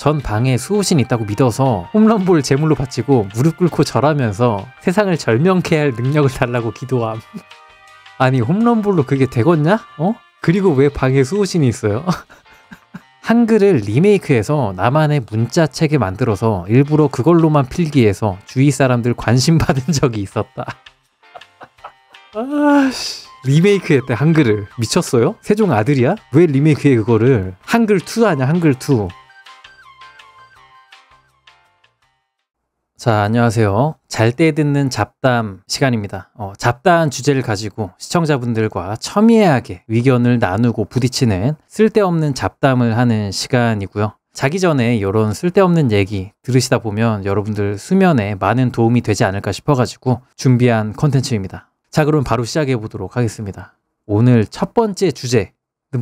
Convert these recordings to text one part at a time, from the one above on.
전 방에 수호신 있다고 믿어서 홈런볼 제물로 바치고 무릎 꿇고 절하면서 세상을 절명케 할 능력을 달라고 기도함. 아니 홈런볼로 그게 되겠냐? 그리고 왜 방에 수호신이 있어요? 한글을 리메이크해서 나만의 문자책을 만들어서 일부러 그걸로만 필기해서 주위 사람들 관심 받은 적이 있었다. 아씨, 리메이크했대 한글을. 미쳤어요? 세종 아들이야? 왜 리메이크해 그거를? 한글 2 아냐 한글 2. 자, 안녕하세요. 잘 때 듣는 잡담 시간입니다. 잡다한 주제를 가지고 시청자분들과 첨예하게 의견을 나누고 부딪히는 쓸데없는 잡담을 하는 시간이고요. 자기 전에 이런 쓸데없는 얘기 들으시다 보면 여러분들 수면에 많은 도움이 되지 않을까 싶어가지고 준비한 컨텐츠입니다. 자, 그럼 바로 시작해 보도록 하겠습니다. 오늘 첫 번째 주제는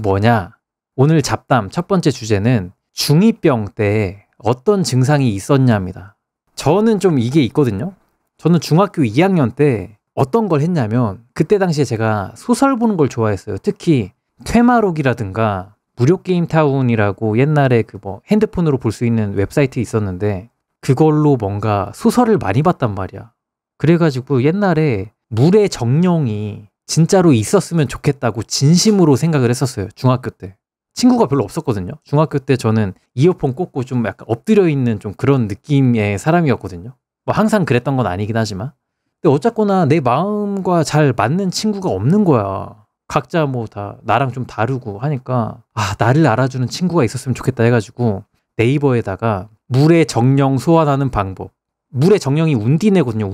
뭐냐? 오늘 잡담 첫 번째 주제는 중2병 때 어떤 증상이 있었냐입니다. 저는 좀 이게 있거든요. 저는 중학교 2학년 때 어떤 걸 했냐면 그때 당시에 제가 소설 보는 걸 좋아했어요. 특히 퇴마록이라든가 무료게임타운이라고 옛날에 핸드폰으로 볼 수 있는 웹사이트 있었는데 그걸로 뭔가 소설을 많이 봤단 말이야. 그래가지고 옛날에 물의 정령이 진짜로 있었으면 좋겠다고 진심으로 생각을 했었어요. 중학교 때. 친구가 별로 없었거든요. 중학교 때 저는 이어폰 꽂고 좀 약간 엎드려 있는 좀 그런 느낌의 사람이었거든요. 뭐 항상 그랬던 건 아니긴 하지만. 근데 어쨌거나 내 마음과 잘 맞는 친구가 없는 거야. 각자 뭐 다 나랑 좀 다르고 하니까 나를 알아주는 친구가 있었으면 좋겠다 해가지고 네이버에다가 물의 정령 소환하는 방법. 물의 정령이 운디네거든요.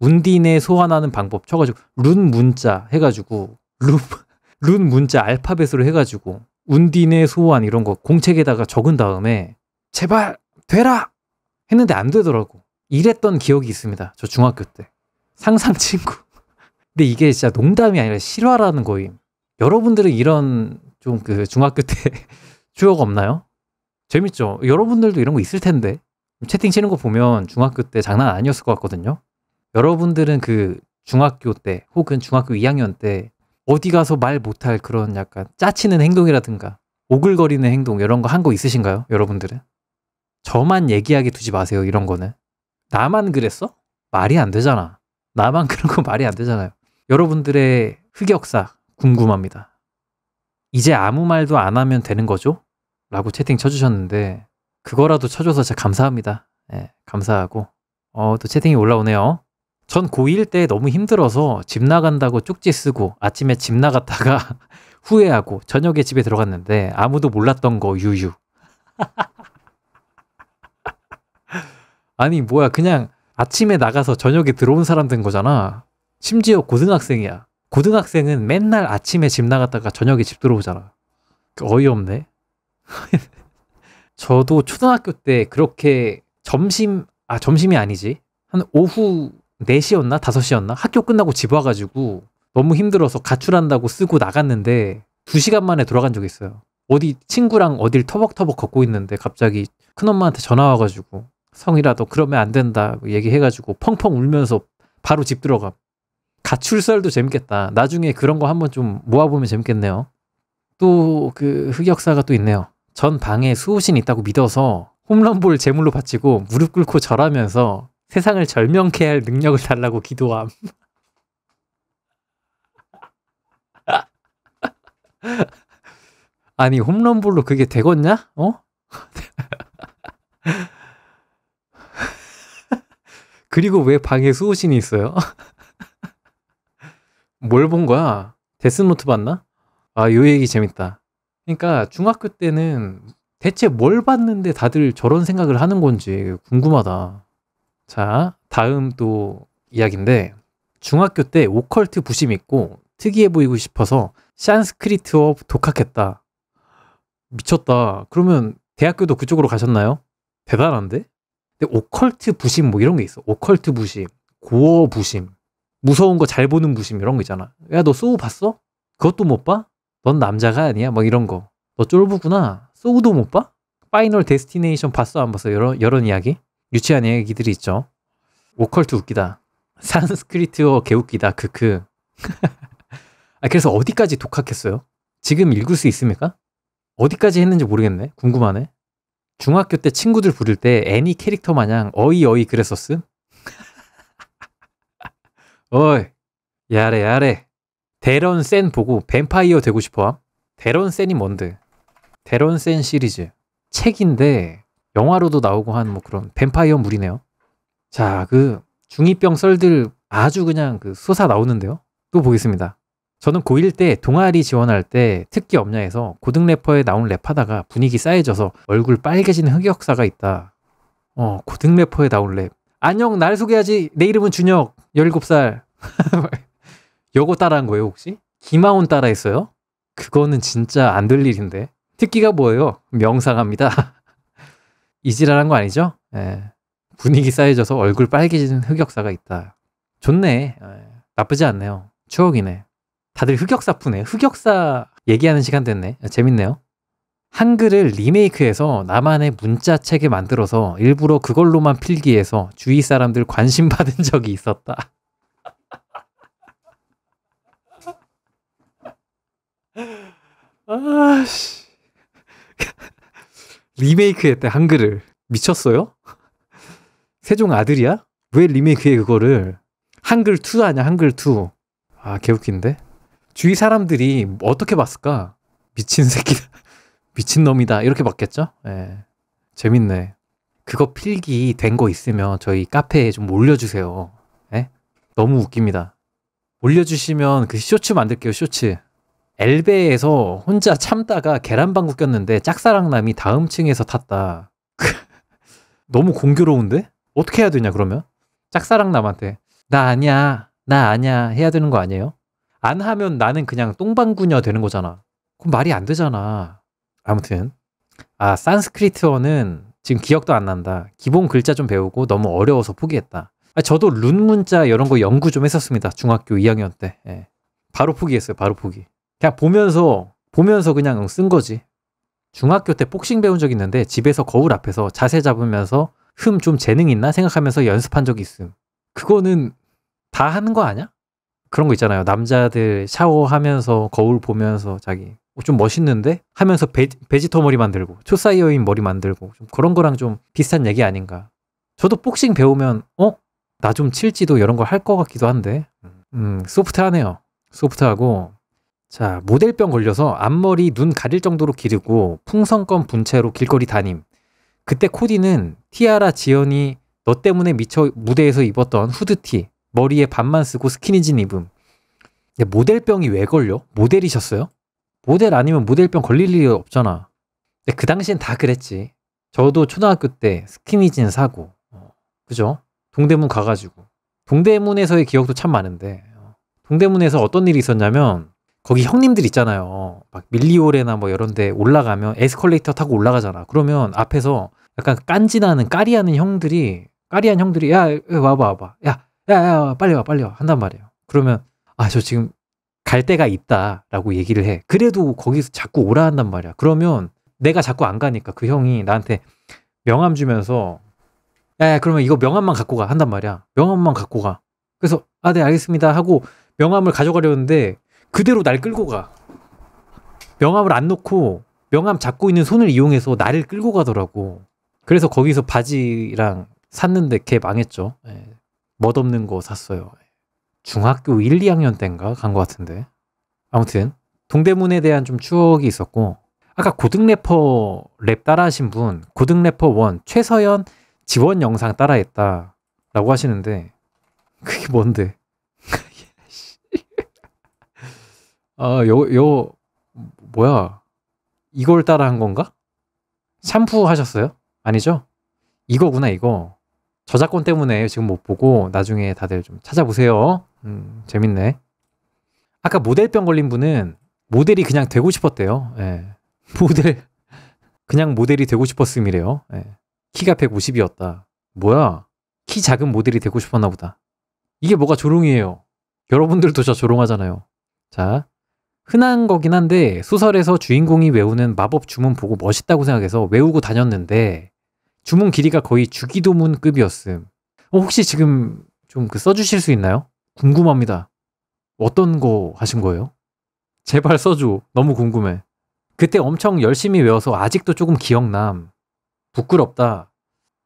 운디네 소환하는 방법 쳐가지고 룬 문자 해가지고 룬 문자 알파벳으로 해가지고 운디네 소환 이런 거 공책에다가 적은 다음에 제발 되라 했는데 안 되더라고. 이랬던 기억이 있습니다. 저 중학교 때. 상상 친구. 근데 이게 진짜 농담이 아니라 실화라는 거임. 여러분들은 이런 좀 중학교 때 추억 없나요? 재밌죠? 여러분들도 이런 거 있을 텐데. 채팅 치는 거 보면 중학교 때 장난 아니었을 것 같거든요. 여러분들은 중학교 때 혹은 중학교 2학년 때 어디 가서 말 못할 그런 약간 짜치는 행동이라든가 오글거리는 행동 이런 거 한 거 있으신가요? 여러분들은? 저만 얘기하게 두지 마세요. 이런 거는. 나만 그랬어? 말이 안 되잖아. 나만 그런 거 말이 안 되잖아요. 여러분들의 흑역사 궁금합니다. 이제 아무 말도 안 하면 되는 거죠? 라고 채팅 쳐주셨는데 그거라도 쳐줘서 진짜 감사합니다. 네, 감사하고 또 채팅이 올라오네요. 전 고1 때 너무 힘들어서 집 나간다고 쪽지 쓰고 아침에 집 나갔다가 후회하고 저녁에 집에 들어갔는데 아무도 몰랐던 거 유유. 아니 뭐야 그냥 아침에 나가서 저녁에 들어온 사람 된 거잖아. 심지어 고등학생이야. 고등학생은 맨날 아침에 집 나갔다가 저녁에 집 들어오잖아. 어이없네. 저도 초등학교 때 그렇게 점심이 아니지. 한 오후 4시였나? 5시였나? 학교 끝나고 집 와가지고 너무 힘들어서 가출한다고 쓰고 나갔는데 2시간 만에 돌아간 적이 있어요. 어디 친구랑 어딜 터벅터벅 걷고 있는데 갑자기 큰엄마한테 전화 와가지고 성일아 너 그러면 안 된다 얘기해가지고 펑펑 울면서 바로 집 들어감. 가출설도 재밌겠다. 나중에 그런 거 한번 좀 모아보면 재밌겠네요. 또 흑역사가 또 있네요. 전 방에 수호신 있다고 믿어서 홈런볼 제물로 바치고 무릎 꿇고 절하면서 세상을 절명케 할 능력을 달라고 기도함. 아니 홈런볼로 그게 되겠냐? 그리고 왜 방에 수호신이 있어요? 뭘 본 거야? 데스노트 봤나? 요 얘기 재밌다. 그러니까 중학교 때는 대체 뭘 봤는데 다들 저런 생각을 하는 건지 궁금하다. 자, 다음 또 이야기인데 중학교 때 오컬트 부심 있고 특이해 보이고 싶어서 산스크리트어 독학했다. 미쳤다. 그러면 대학교도 그쪽으로 가셨나요? 대단한데? 근데 오컬트 부심 뭐 이런 게 있어. 오컬트 부심, 고어 부심, 무서운 거 잘 보는 부심 이런 거 있잖아. 야, 너 소우 봤어? 그것도 못 봐? 넌 남자가 아니야? 막 이런 거. 너 쫄부구나. 소우도 못 봐? 파이널 데스티네이션 봤어? 안 봤어? 이런 이야기? 유치한 얘기들이 있죠. 오컬트 웃기다. 산스크리트어 개웃기다. 크크. 그래서 어디까지 독학했어요? 지금 읽을 수 있습니까? 어디까지 했는지 모르겠네. 궁금하네. 중학교 때 친구들 부를 때 애니 캐릭터 마냥 어이 그랬었음? 어이, 야래 야래. 데런 센 보고 뱀파이어 되고 싶어? 데런 센이 뭔데? 데런 센 시리즈. 책인데 영화로도 나오고 한 뭐 그런 뱀파이어 물이네요. 자, 그 중2병 썰들 아주 그냥 그 솟아 나오는데요. 또 보겠습니다. 저는 고1 때 동아리 지원할 때 특기 없냐 해서 고등 래퍼에 나온 랩하다가 분위기 싸해져서 얼굴 빨개지는 흑역사가 있다. 고등 래퍼에 나온 랩. 안녕, 날 소개하지. 내 이름은 준혁. 17살. 요거 따라한 거예요, 혹시? 김하온 따라했어요? 그거는 진짜 안 될 일인데. 특기가 뭐예요? 명상합니다. 이지랄한 거 아니죠? 예. 분위기 싸해져서 얼굴 빨개지는 흑역사가 있다. 좋네. 나쁘지 않네요. 추억이네. 다들 흑역사 푸네. 흑역사 얘기하는 시간 됐네. 재밌네요. 한글을 리메이크해서 나만의 문자책에 만들어서 일부러 그걸로만 필기해서 주위 사람들 관심 받은 적이 있었다. 아씨. 리메이크 했대, 한글을. 미쳤어요? 세종 아들이야? 왜 리메이크해, 그거를? 한글 2 아냐, 한글 2. 아, 개웃긴데? 주위 사람들이 어떻게 봤을까? 미친 새끼다. 미친놈이다. 이렇게 봤겠죠? 예. 재밌네. 그거 필기 된 거 있으면 저희 카페에 좀 올려주세요. 예? 너무 웃깁니다. 올려주시면 그 쇼츠 만들게요, 쇼츠. 엘베에서 혼자 참다가 계란방구 꼈는데 짝사랑남이 다음 층에서 탔다. 너무 공교로운데? 어떻게 해야 되냐, 그러면? 짝사랑남한테 나 아니야 해야 되는 거 아니에요? 안 하면 나는 그냥 똥방구녀 되는 거잖아. 그럼 말이 안 되잖아. 아무튼 산스크리트어는 지금 기억도 안 난다. 기본 글자 좀 배우고 너무 어려워서 포기했다. 저도 룬 문자 이런 거 연구 좀 했었습니다. 중학교 2학년 때. 예. 바로 포기했어요. 바로 포기. 그냥 보면서 그냥 쓴 거지. 중학교 때 복싱 배운 적 있는데 집에서 거울 앞에서 자세 잡으면서 좀 재능 있나 생각하면서 연습한 적이 있음. 그거는 다 하는 거 아니야? 그런 거 있잖아요. 남자들 샤워하면서 거울 보면서 자기 좀 멋있는데? 하면서 베지터 머리 만들고 초사이어인 머리 만들고 좀 그런 거랑 좀 비슷한 얘기 아닌가. 저도 복싱 배우면 나 좀 칠지도 이런 거 할 것 같기도 한데 소프트하네요. 소프트하고. 자, 모델병 걸려서 앞머리 눈 가릴 정도로 기르고 풍선껌 분채로 길거리 다님. 그때 코디는 티아라 지연이 너 때문에 미쳐 무대에서 입었던 후드티, 머리에 반만 쓰고 스키니진 입음. 근데 모델병이 왜 걸려? 모델이셨어요? 모델 아니면 모델병 걸릴 일이 없잖아. 근데 그 당시엔 다 그랬지. 저도 초등학교 때 스키니진 사고, 그죠? 동대문 가가지고. 동대문에서의 기억도 참 많은데, 동대문에서 어떤 일이 있었냐면, 거기 형님들 있잖아요. 막 밀리오레나 뭐 이런 데 올라가면 에스컬레이터 타고 올라가잖아. 그러면 앞에서 약간 깐지나는 까리하는 형들이, 야, 와봐. 야, 빨리 와. 한단 말이에요. 그러면, 저 지금 갈 데가 있다라고 얘기를 해. 그래도 거기서 자꾸 오라 한단 말이야. 그러면 내가 자꾸 안 가니까 그 형이 나한테 명함 주면서, 야, 그러면 이거 명함만 갖고 가 한단 말이야. 명함만 갖고 가. 그래서 네, 알겠습니다 하고 명함을 가져가려는데 그대로 날 끌고 가. 명함을 안 놓고 명함 잡고 있는 손을 이용해서 나를 끌고 가더라고. 그래서 거기서 바지랑 샀는데 걔 망했죠. 멋없는 거 샀어요. 중학교 1, 2학년 때인가 간 것 같은데. 아무튼 동대문에 대한 좀 추억이 있었고, 아까 고등 래퍼 랩 따라하신 분, 고등 래퍼 1 최서연 지원 영상 따라했다 라고 하시는데, 그게 뭔데? 뭐야? 이걸 따라한 건가? 샴푸 하셨어요? 아니죠? 이거구나, 이거. 저작권 때문에 지금 못 보고 나중에 다들 좀 찾아보세요. 재밌네. 아까 모델병 걸린 분은 모델이 그냥 되고 싶었대요. 예. 그냥 모델이 되고 싶었음이래요. 예. 키가 150이었다. 뭐야? 키 작은 모델이 되고 싶었나 보다. 이게 뭐가 조롱이에요? 여러분들도 저 조롱하잖아요. 자, 흔한 거긴 한데 소설에서 주인공이 외우는 마법 주문 보고 멋있다고 생각해서 외우고 다녔는데 주문 길이가 거의 주기도문급이었음. 혹시 지금 좀 써주실 수 있나요? 궁금합니다. 어떤 거 하신 거예요? 제발 써줘. 너무 궁금해. 그때 엄청 열심히 외워서 아직도 조금 기억남. 부끄럽다.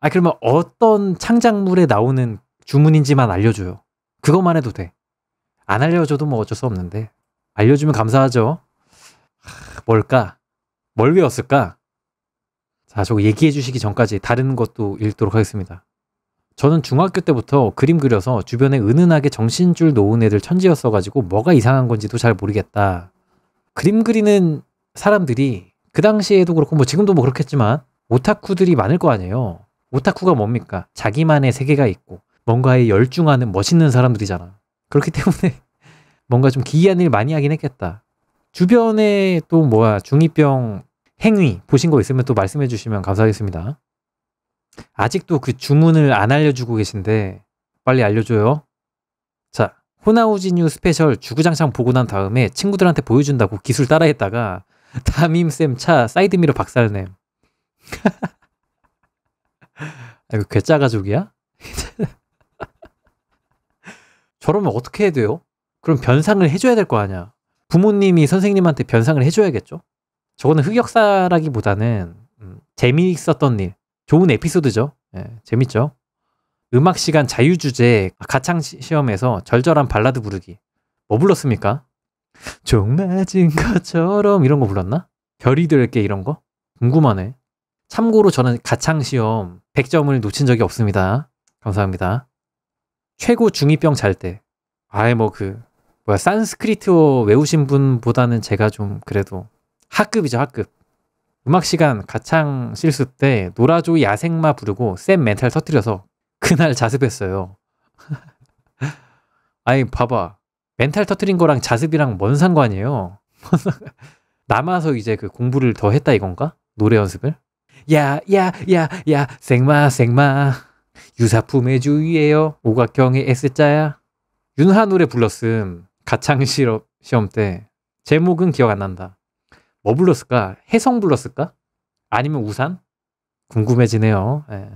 아, 그러면 어떤 창작물에 나오는 주문인지만 알려줘요. 그것만 해도 돼. 안 알려줘도 뭐 어쩔 수 없는데. 알려주면 감사하죠. 뭘까? 뭘 외웠을까? 자, 저거 얘기해 주시기 전까지 다른 것도 읽도록 하겠습니다. 저는 중학교 때부터 그림 그려서 주변에 은은하게 정신줄 놓은 애들 천지였어가지고 뭐가 이상한 건지도 잘 모르겠다. 그림 그리는 사람들이 그 당시에도 그렇고 뭐 지금도 뭐 그렇겠지만 오타쿠들이 많을 거 아니에요. 오타쿠가 뭡니까? 자기만의 세계가 있고 뭔가에 열중하는 멋있는 사람들이잖아. 그렇기 때문에 뭔가 좀 기이한 일 많이 하긴 했겠다. 주변에 또 뭐야 중이병 행위 보신 거 있으면 또 말씀해 주시면 감사하겠습니다. 아직도 그 주문을 안 알려주고 계신데 빨리 알려줘요. 자, 호나우지뉴 스페셜 주구장창 보고 난 다음에 친구들한테 보여준다고 기술 따라했다가 담임쌤 차 사이드미러 박살냄. 이거 괴짜 가족이야? 저러면 어떻게 해야 돼요? 그럼 변상을 해줘야 될 거 아니야. 부모님이 선생님한테 변상을 해줘야겠죠? 저거는 흑역사라기보다는 재미있었던 일, 좋은 에피소드죠. 예, 재밌죠? 음악 시간 자유주제 가창 시험에서 절절한 발라드 부르기. 뭐 불렀습니까? 종 맞은 것처럼 이런 거 불렀나? 별이 될게 이런 거? 궁금하네. 참고로 저는 가창 시험 100점을 놓친 적이 없습니다. 감사합니다. 최고 중2병 잘 때. 아예 뭐 산스크리트어 외우신 분보다는 제가 좀 그래도 하급이죠, 하급. 음악 시간 가창 실수 때 노라조 야생마 부르고 쌤 멘탈 터뜨려서 그날 자습했어요. 아니 봐봐. 멘탈 터뜨린 거랑 자습이랑 뭔 상관이에요? 남아서 이제 그 공부를 더 했다 이건가? 노래 연습을? 야 생마 유사품의 주의예요. 오각형의 S자야. 윤하 노래 불렀음. 가창 시험 때. 제목은 기억 안 난다. 뭐 불렀을까? 혜성 불렀을까? 아니면 우산? 궁금해지네요. 예.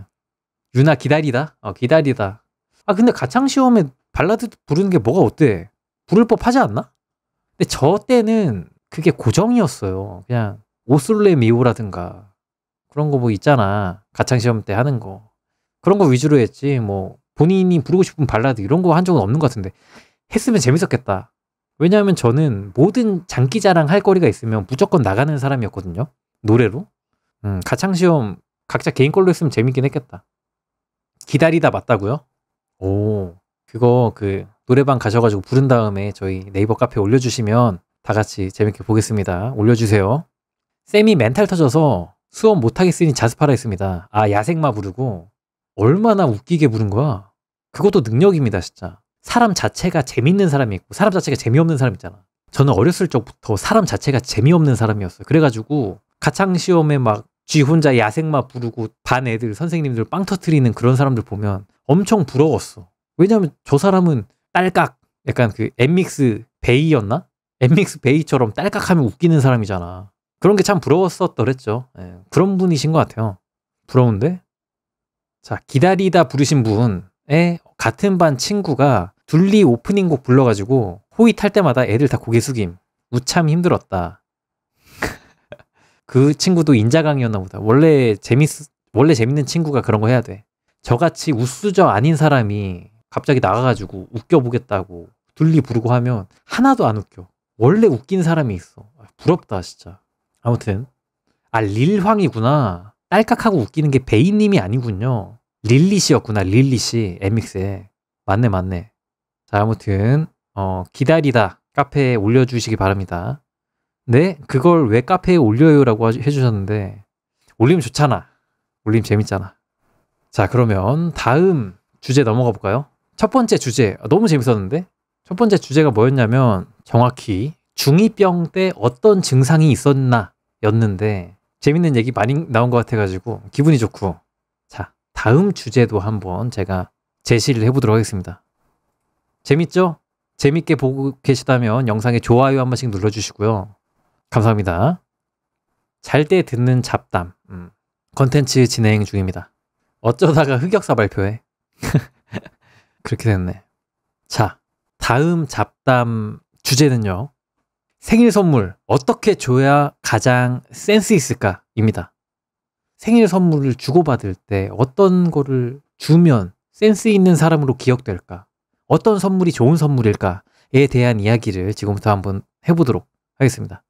윤하 기다리다? 기다리다. 아 근데 가창 시험에 발라드 부르는 게 뭐가 어때? 부를 법 하지 않나? 근데 저 때는 그게 고정이었어요. 그냥 오솔레 미오라든가 그런 거 뭐 있잖아. 가창 시험 때 하는 거. 그런 거 위주로 했지. 뭐 본인이 부르고 싶은 발라드 이런 거 한 적은 없는 것 같은데 했으면 재밌었겠다. 왜냐하면 저는 모든 장기자랑 할 거리가 있으면 무조건 나가는 사람이었거든요. 노래로. 가창 시험 각자 개인 걸로 했으면 재밌긴 했겠다. 기다리다 맞다고요? 오, 그거 노래방 가셔가지고 부른 다음에 저희 네이버 카페에 올려주시면 다 같이 재밌게 보겠습니다. 올려주세요. 쌤이 멘탈 터져서 수업 못하겠으니 자습하라 했습니다. 아, 야생마 부르고 얼마나 웃기게 부른 거야. 그것도 능력입니다, 진짜. 사람 자체가 재밌는 사람이 있고 사람 자체가 재미없는 사람 있잖아. 저는 어렸을 적부터 사람 자체가 재미없는 사람이었어요. 그래가지고 가창 시험에 막 쥐 혼자 야생마 부르고 반 애들 선생님들 빵 터트리는 그런 사람들 보면 엄청 부러웠어. 왜냐면 저 사람은 딸깍 약간 엠믹스 베이였나? 엠믹스 베이처럼 딸깍하면 웃기는 사람이잖아. 그런 게 참 부러웠었더랬죠. 예, 그런 분이신 것 같아요. 부러운데? 자, 기다리다 부르신 분의 같은 반 친구가 둘리 오프닝 곡 불러가지고 호의 탈 때마다 애들 다 고개 숙임. 우참 힘들었다. 그 친구도 인자강이었나 보다. 원래 재밌는 친구가 그런 거 해야 돼. 저같이 우수저 아닌 사람이 갑자기 나가가지고 웃겨보겠다고 둘리 부르고 하면 하나도 안 웃겨. 원래 웃긴 사람이 있어. 부럽다 진짜. 아무튼 릴황이구나. 딸깍하고 웃기는 게 베이님이 아니군요. 릴리씨였구나. 릴리씨 엠믹스에. 맞네. 자, 아무튼 기다리다 카페에 올려주시기 바랍니다. 네, 그걸 왜 카페에 올려요라고 해주셨는데 올리면 좋잖아. 올리면 재밌잖아. 자, 그러면 다음 주제 넘어가 볼까요? 첫 번째 주제 너무 재밌었는데 첫 번째 주제가 뭐였냐면 정확히 중2병 때 어떤 증상이 있었나 였는데 재밌는 얘기 많이 나온 것 같아가지고 기분이 좋고. 자, 다음 주제도 한번 제가 제시를 해보도록 하겠습니다. 재밌죠? 재밌게 보고 계시다면 영상에 좋아요 한 번씩 눌러주시고요. 감사합니다. 잘 때 듣는 잡담 컨텐츠 진행 중입니다. 어쩌다가 흑역사 발표해. 그렇게 됐네. 자, 다음 잡담 주제는요. 생일 선물 어떻게 줘야 가장 센스 있을까? 입니다. 생일 선물을 주고받을 때 어떤 거를 주면 센스 있는 사람으로 기억될까? 어떤 선물이 좋은 선물일까에 대한 이야기를 지금부터 한번 해보도록 하겠습니다.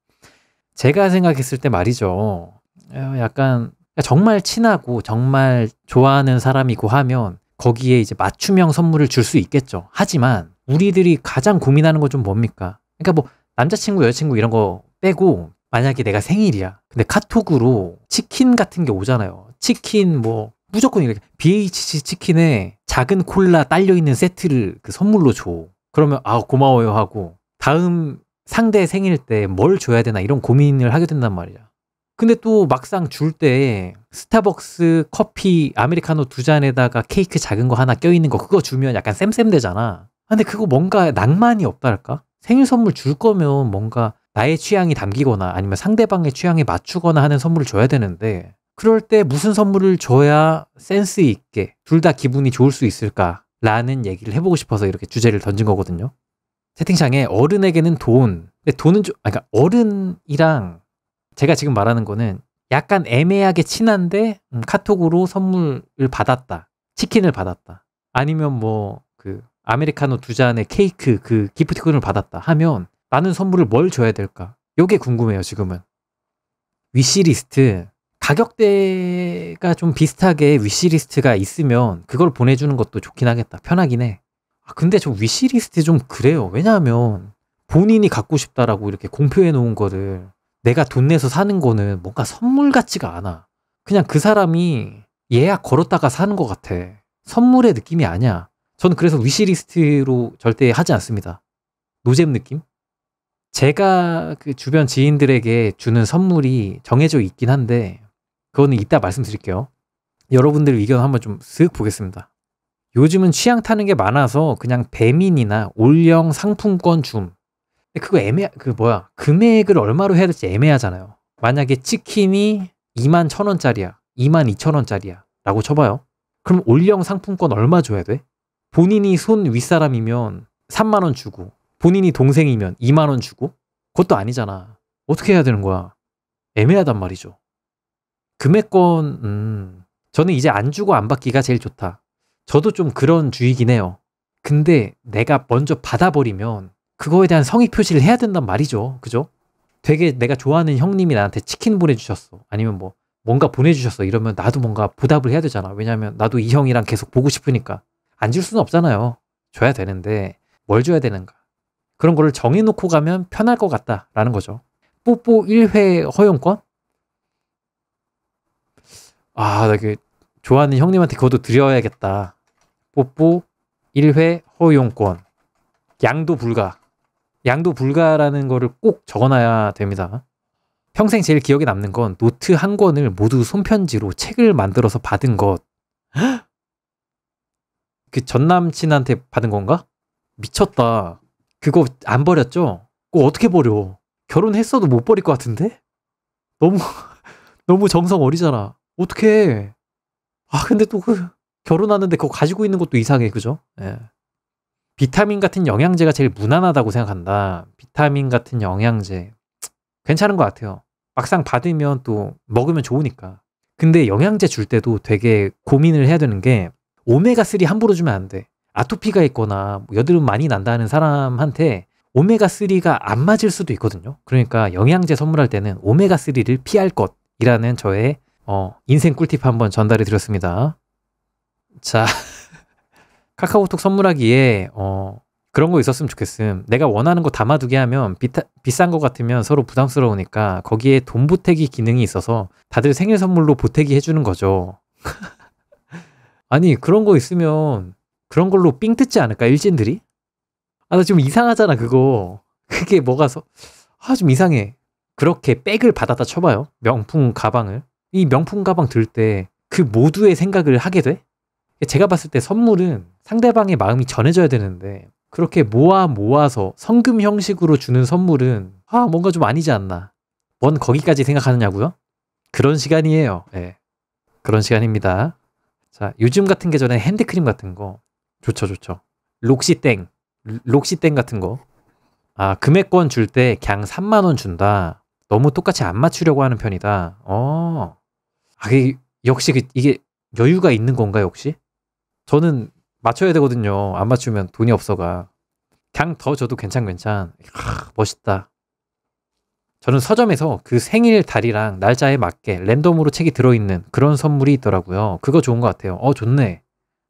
제가 생각했을 때 말이죠. 약간 정말 친하고 정말 좋아하는 사람이고 하면 거기에 이제 맞춤형 선물을 줄 수 있겠죠. 하지만 우리들이 가장 고민하는 건 좀 뭡니까? 그러니까 뭐 남자친구, 여자친구 이런 거 빼고 만약에 내가 생일이야. 근데 카톡으로 치킨 같은 게 오잖아요. 치킨 뭐 무조건 이렇게 BHC 치킨에 작은 콜라 딸려있는 세트를 그 선물로 줘. 그러면 고마워요 하고 다음 상대 생일 때 뭘 줘야 되나 이런 고민을 하게 된단 말이야. 근데 또 막상 줄 때 스타벅스 커피 아메리카노 2잔에다가 케이크 작은 거 하나 껴있는 거 그거 주면 약간 쌤쌤되잖아. 근데 그거 뭔가 낭만이 없달까? 생일 선물 줄 거면 뭔가 나의 취향이 담기거나 아니면 상대방의 취향에 맞추거나 하는 선물을 줘야 되는데 그럴 때 무슨 선물을 줘야 센스 있게 둘 다 기분이 좋을 수 있을까라는 얘기를 해보고 싶어서 이렇게 주제를 던진 거거든요. 채팅창에 어른에게는 돈. 근데 돈은 그러니까 어른이랑 제가 지금 말하는 거는 약간 애매하게 친한데 카톡으로 선물을 받았다. 치킨을 받았다. 아니면 뭐 그 아메리카노 2잔에 케이크 그 기프티콘을 받았다 하면 나는 선물을 뭘 줘야 될까? 요게 궁금해요, 지금은. 위시리스트. 가격대가 좀 비슷하게 위시리스트가 있으면 그걸 보내주는 것도 좋긴 하겠다. 편하긴 해. 근데 저 위시리스트 좀 그래요. 왜냐하면 본인이 갖고 싶다라고 이렇게 공표해 놓은 거를 내가 돈 내서 사는 거는 뭔가 선물 같지가 않아. 그냥 그 사람이 예약 걸었다가 사는 것 같아. 선물의 느낌이 아니야. 저는 그래서 위시리스트로 절대 하지 않습니다. 노잼 느낌? 제가 그 주변 지인들에게 주는 선물이 정해져 있긴 한데 그거는 이따 말씀드릴게요. 여러분들 의견 한번 좀 쓱 보겠습니다. 요즘은 취향 타는 게 많아서 그냥 배민이나 올영 상품권 줌. 근데 그거 금액을 얼마로 해야 될지 애매하잖아요. 만약에 치킨이 21,000원짜리야 22,000원짜리야 라고 쳐봐요. 그럼 올영 상품권 얼마 줘야 돼? 본인이 손 윗사람이면 3만원 주고 본인이 동생이면 2만원 주고? 그것도 아니잖아. 어떻게 해야 되는 거야? 애매하단 말이죠. 금액권 저는 이제 안 주고 안 받기가 제일 좋다. 저도 좀 그런 주의긴 해요. 근데 내가 먼저 받아버리면 그거에 대한 성의 표시를 해야 된단 말이죠. 그죠? 되게 내가 좋아하는 형님이 나한테 치킨 보내주셨어. 아니면 뭐 뭔가 보내주셨어. 이러면 나도 뭔가 보답을 해야 되잖아. 왜냐면 나도 이 형이랑 계속 보고 싶으니까. 안 줄 수는 없잖아요. 줘야 되는데 뭘 줘야 되는가. 그런 거를 정해놓고 가면 편할 것 같다라는 거죠. 뽀뽀 1회 허용권? 나 좋아하는 형님한테 그것도 드려야겠다. 뽀뽀 1회 허용권. 양도 불가. 양도 불가라는 거를 꼭 적어놔야 됩니다. 평생 제일 기억에 남는 건 노트 한 권을 모두 손편지로 책을 만들어서 받은 것. 그 전남친한테 받은 건가? 미쳤다. 그거 안 버렸죠? 그거 어떻게 버려? 결혼했어도 못 버릴 것 같은데? 너무 정성 어리잖아. 어떡해. 근데 또 결혼하는데 그거 가지고 있는 것도 이상해. 그죠? 예. 비타민 같은 영양제가 제일 무난하다고 생각한다. 비타민 같은 영양제. 괜찮은 것 같아요. 막상 받으면 또 먹으면 좋으니까. 근데 영양제 줄 때도 되게 고민을 해야 되는 게 오메가3 함부로 주면 안 돼. 아토피가 있거나 여드름 많이 난다는 사람한테 오메가3가 안 맞을 수도 있거든요. 그러니까 영양제 선물할 때는 오메가3를 피할 것이라는 저의 인생 꿀팁 한번 전달해 드렸습니다. 자, 카카오톡 선물하기에 그런 거 있었으면 좋겠음. 내가 원하는 거 담아두게 하면 비싼 거 같으면 서로 부담스러우니까 거기에 돈 보태기 기능이 있어서 다들 생일 선물로 보태기 해주는 거죠. 아니 그런 거 있으면 그런 걸로 삥 뜯지 않을까 일진들이? 나 좀 이상하잖아 그거. 그게 뭐가 좀 이상해. 그렇게 백을 받았다 쳐봐요. 명품 가방을. 이 명품 가방 들 때 그 모두의 생각을 하게 돼? 제가 봤을 때 선물은 상대방의 마음이 전해져야 되는데 그렇게 모아서 성금 형식으로 주는 선물은 뭔가 좀 아니지 않나. 뭔 거기까지 생각하느냐고요? 그런 시간이에요. 네. 그런 시간입니다. 자, 요즘 같은 계절에 핸드크림 같은 거 좋죠. 록시땡 같은 거. 금액권 줄 때 그냥 3만원 준다. 너무 똑같이 안 맞추려고 하는 편이다. 역시 이게 여유가 있는 건가요, 혹시? 저는 맞춰야 되거든요. 안 맞추면 돈이 없어가. 그냥 더 줘도 괜찮. 멋있다. 저는 서점에서 그 생일 달이랑 날짜에 맞게 랜덤으로 책이 들어있는 그런 선물이 있더라고요. 그거 좋은 것 같아요. 좋네.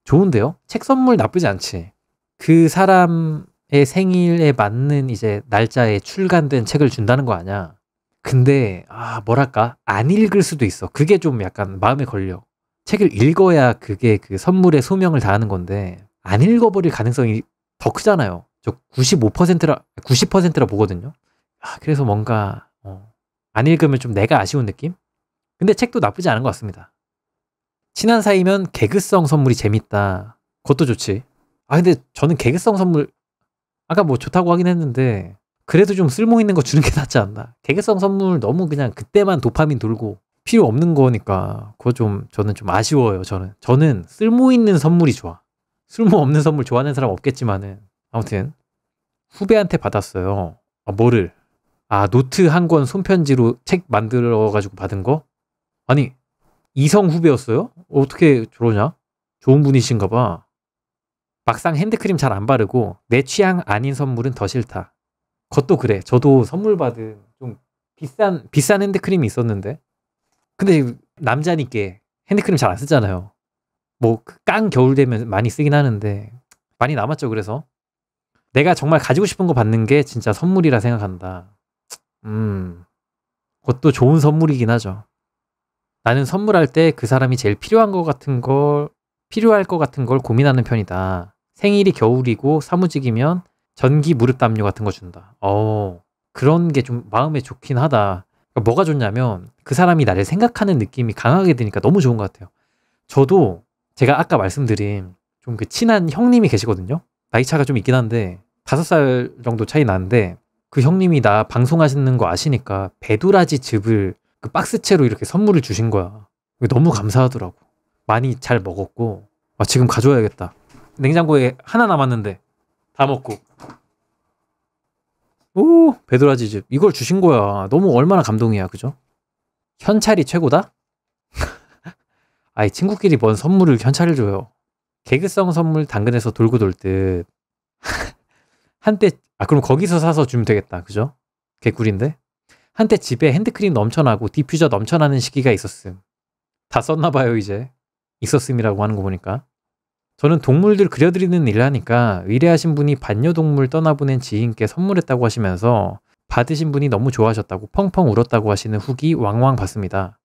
좋은데요? 책 선물 나쁘지 않지. 그 사람의 생일에 맞는 이제 날짜에 출간된 책을 준다는 거 아니야. 근데 뭐랄까 안 읽을 수도 있어. 그게 좀 약간 마음에 걸려. 책을 읽어야 그게 그 선물의 소명을 다하는 건데 안 읽어버릴 가능성이 더 크잖아요. 저 90%라 보거든요. 그래서 뭔가 안 읽으면 좀 내가 아쉬운 느낌? 근데 책도 나쁘지 않은 것 같습니다. 친한 사이면 개그성 선물이 재밌다. 그것도 좋지. 근데 저는 개그성 선물 아까 뭐 좋다고 하긴 했는데 그래도 좀 쓸모 있는 거 주는 게 낫지 않나. 개그성 선물 너무 그냥 그때만 도파민 돌고 필요 없는 거니까 그거 저는 좀 아쉬워요. 저는 쓸모 있는 선물이 좋아. 쓸모 없는 선물 좋아하는 사람 없겠지만은 아무튼 후배한테 받았어요. 뭐를? 노트 한 권 손편지로 책 만들어가지고 받은 거? 아니, 이성 후배였어요? 어떻게 저러냐? 좋은 분이신가 봐. 막상 핸드크림 잘 안 바르고 내 취향 아닌 선물은 더 싫다. 그것도 그래. 저도 선물 받은 좀 비싼 핸드크림이 있었는데 근데 남자니까 핸드크림 잘 안 쓰잖아요. 뭐 깡 겨울 되면 많이 쓰긴 하는데 많이 남았죠. 그래서 내가 정말 가지고 싶은 거 받는 게 진짜 선물이라 생각한다. 그것도 좋은 선물이긴 하죠. 나는 선물할 때 그 사람이 제일 필요할 것 같은 걸 고민하는 편이다. 생일이 겨울이고 사무직이면 전기 무릎 담요 같은 거 준다. 그런 게 좀 마음에 좋긴 하다. 그러니까 뭐가 좋냐면 그 사람이 나를 생각하는 느낌이 강하게 드니까 너무 좋은 것 같아요. 저도 제가 아까 말씀드린 좀 그 친한 형님이 계시거든요. 나이 차가 좀 있긴 한데 5살 정도 차이 나는데 그 형님이 나 방송하시는 거 아시니까 배도라지 즙을 그 박스채로 이렇게 선물을 주신 거야. 너무 감사하더라고. 많이 잘 먹었고 지금 가져와야겠다. 냉장고에 하나 남았는데 다 먹고. 오, 배도라지 즙 이걸 주신 거야. 너무 얼마나 감동이야. 그죠? 현찰이 최고다? 친구끼리 뭔 선물을 현찰을 줘요. 개그성 선물 당근에서 돌고 돌 듯. 한때 그럼 거기서 사서 주면 되겠다. 그죠? 개꿀인데? 한때 집에 핸드크림 넘쳐나고 디퓨저 넘쳐나는 시기가 있었음. 다 썼나봐요 이제. 있었음이라고 하는 거 보니까. 저는 동물들 그려드리는 일을 하니까 의뢰하신 분이 반려동물 떠나보낸 지인께 선물했다고 하시면서 받으신 분이 너무 좋아하셨다고 펑펑 울었다고 하시는 후기 왕왕 받습니다.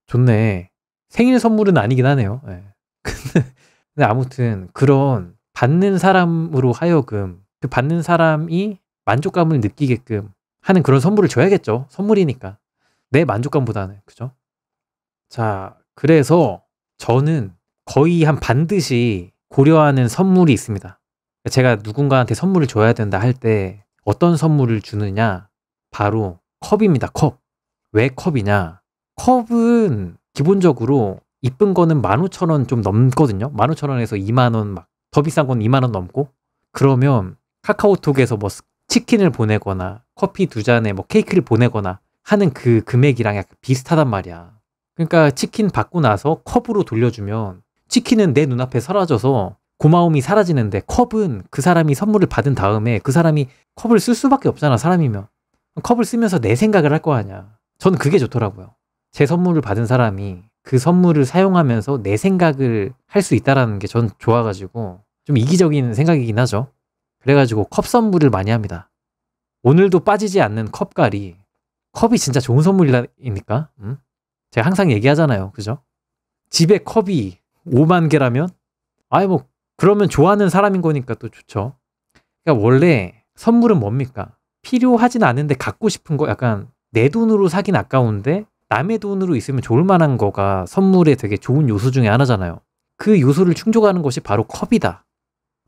좋네. 생일 선물은 아니긴 하네요. 네. 근데 아무튼 그런 받는 사람으로 하여금 그 받는 사람이 만족감을 느끼게끔 하는 그런 선물을 줘야겠죠. 선물이니까. 내 만족감보다는. 그죠? 자, 그래서 저는 거의 한 반드시 고려하는 선물이 있습니다. 제가 누군가한테 선물을 줘야 된다 할 때 어떤 선물을 주느냐? 바로 컵입니다. 컵. 왜 컵이냐? 컵은 기본적으로 이쁜 거는 15,000원 좀 넘거든요. 15,000원에서 20,000원 막 더 비싼 건 20,000원 넘고 그러면 카카오톡에서 뭐 치킨을 보내거나 커피 2잔에 뭐 케이크를 보내거나 하는 그 금액이랑 약간 비슷하단 말이야. 그러니까 치킨 받고 나서 컵으로 돌려주면 치킨은 내 눈앞에 사라져서 고마움이 사라지는데 컵은 그 사람이 선물을 받은 다음에 그 사람이 컵을 쓸 수밖에 없잖아. 사람이면. 컵을 쓰면서 내 생각을 할 거 아니야. 저는 그게 좋더라고요. 제 선물을 받은 사람이 그 선물을 사용하면서 내 생각을 할 수 있다라는 게 전 좋아가지고 좀 이기적인 생각이긴 하죠. 그래가지고 컵 선물을 많이 합니다. 오늘도 빠지지 않는 컵갈이. 컵이 진짜 좋은 선물이니까. 제가 항상 얘기하잖아요. 그죠? 집에 컵이 5만 개라면? 뭐 그러면 좋아하는 사람인 거니까 또 좋죠. 그러니까 원래 선물은 뭡니까? 필요하진 않은데 갖고 싶은 거 약간 내 돈으로 사긴 아까운데 남의 돈으로 있으면 좋을 만한 거가 선물의 되게 좋은 요소 중에 하나잖아요. 그 요소를 충족하는 것이 바로 컵이다.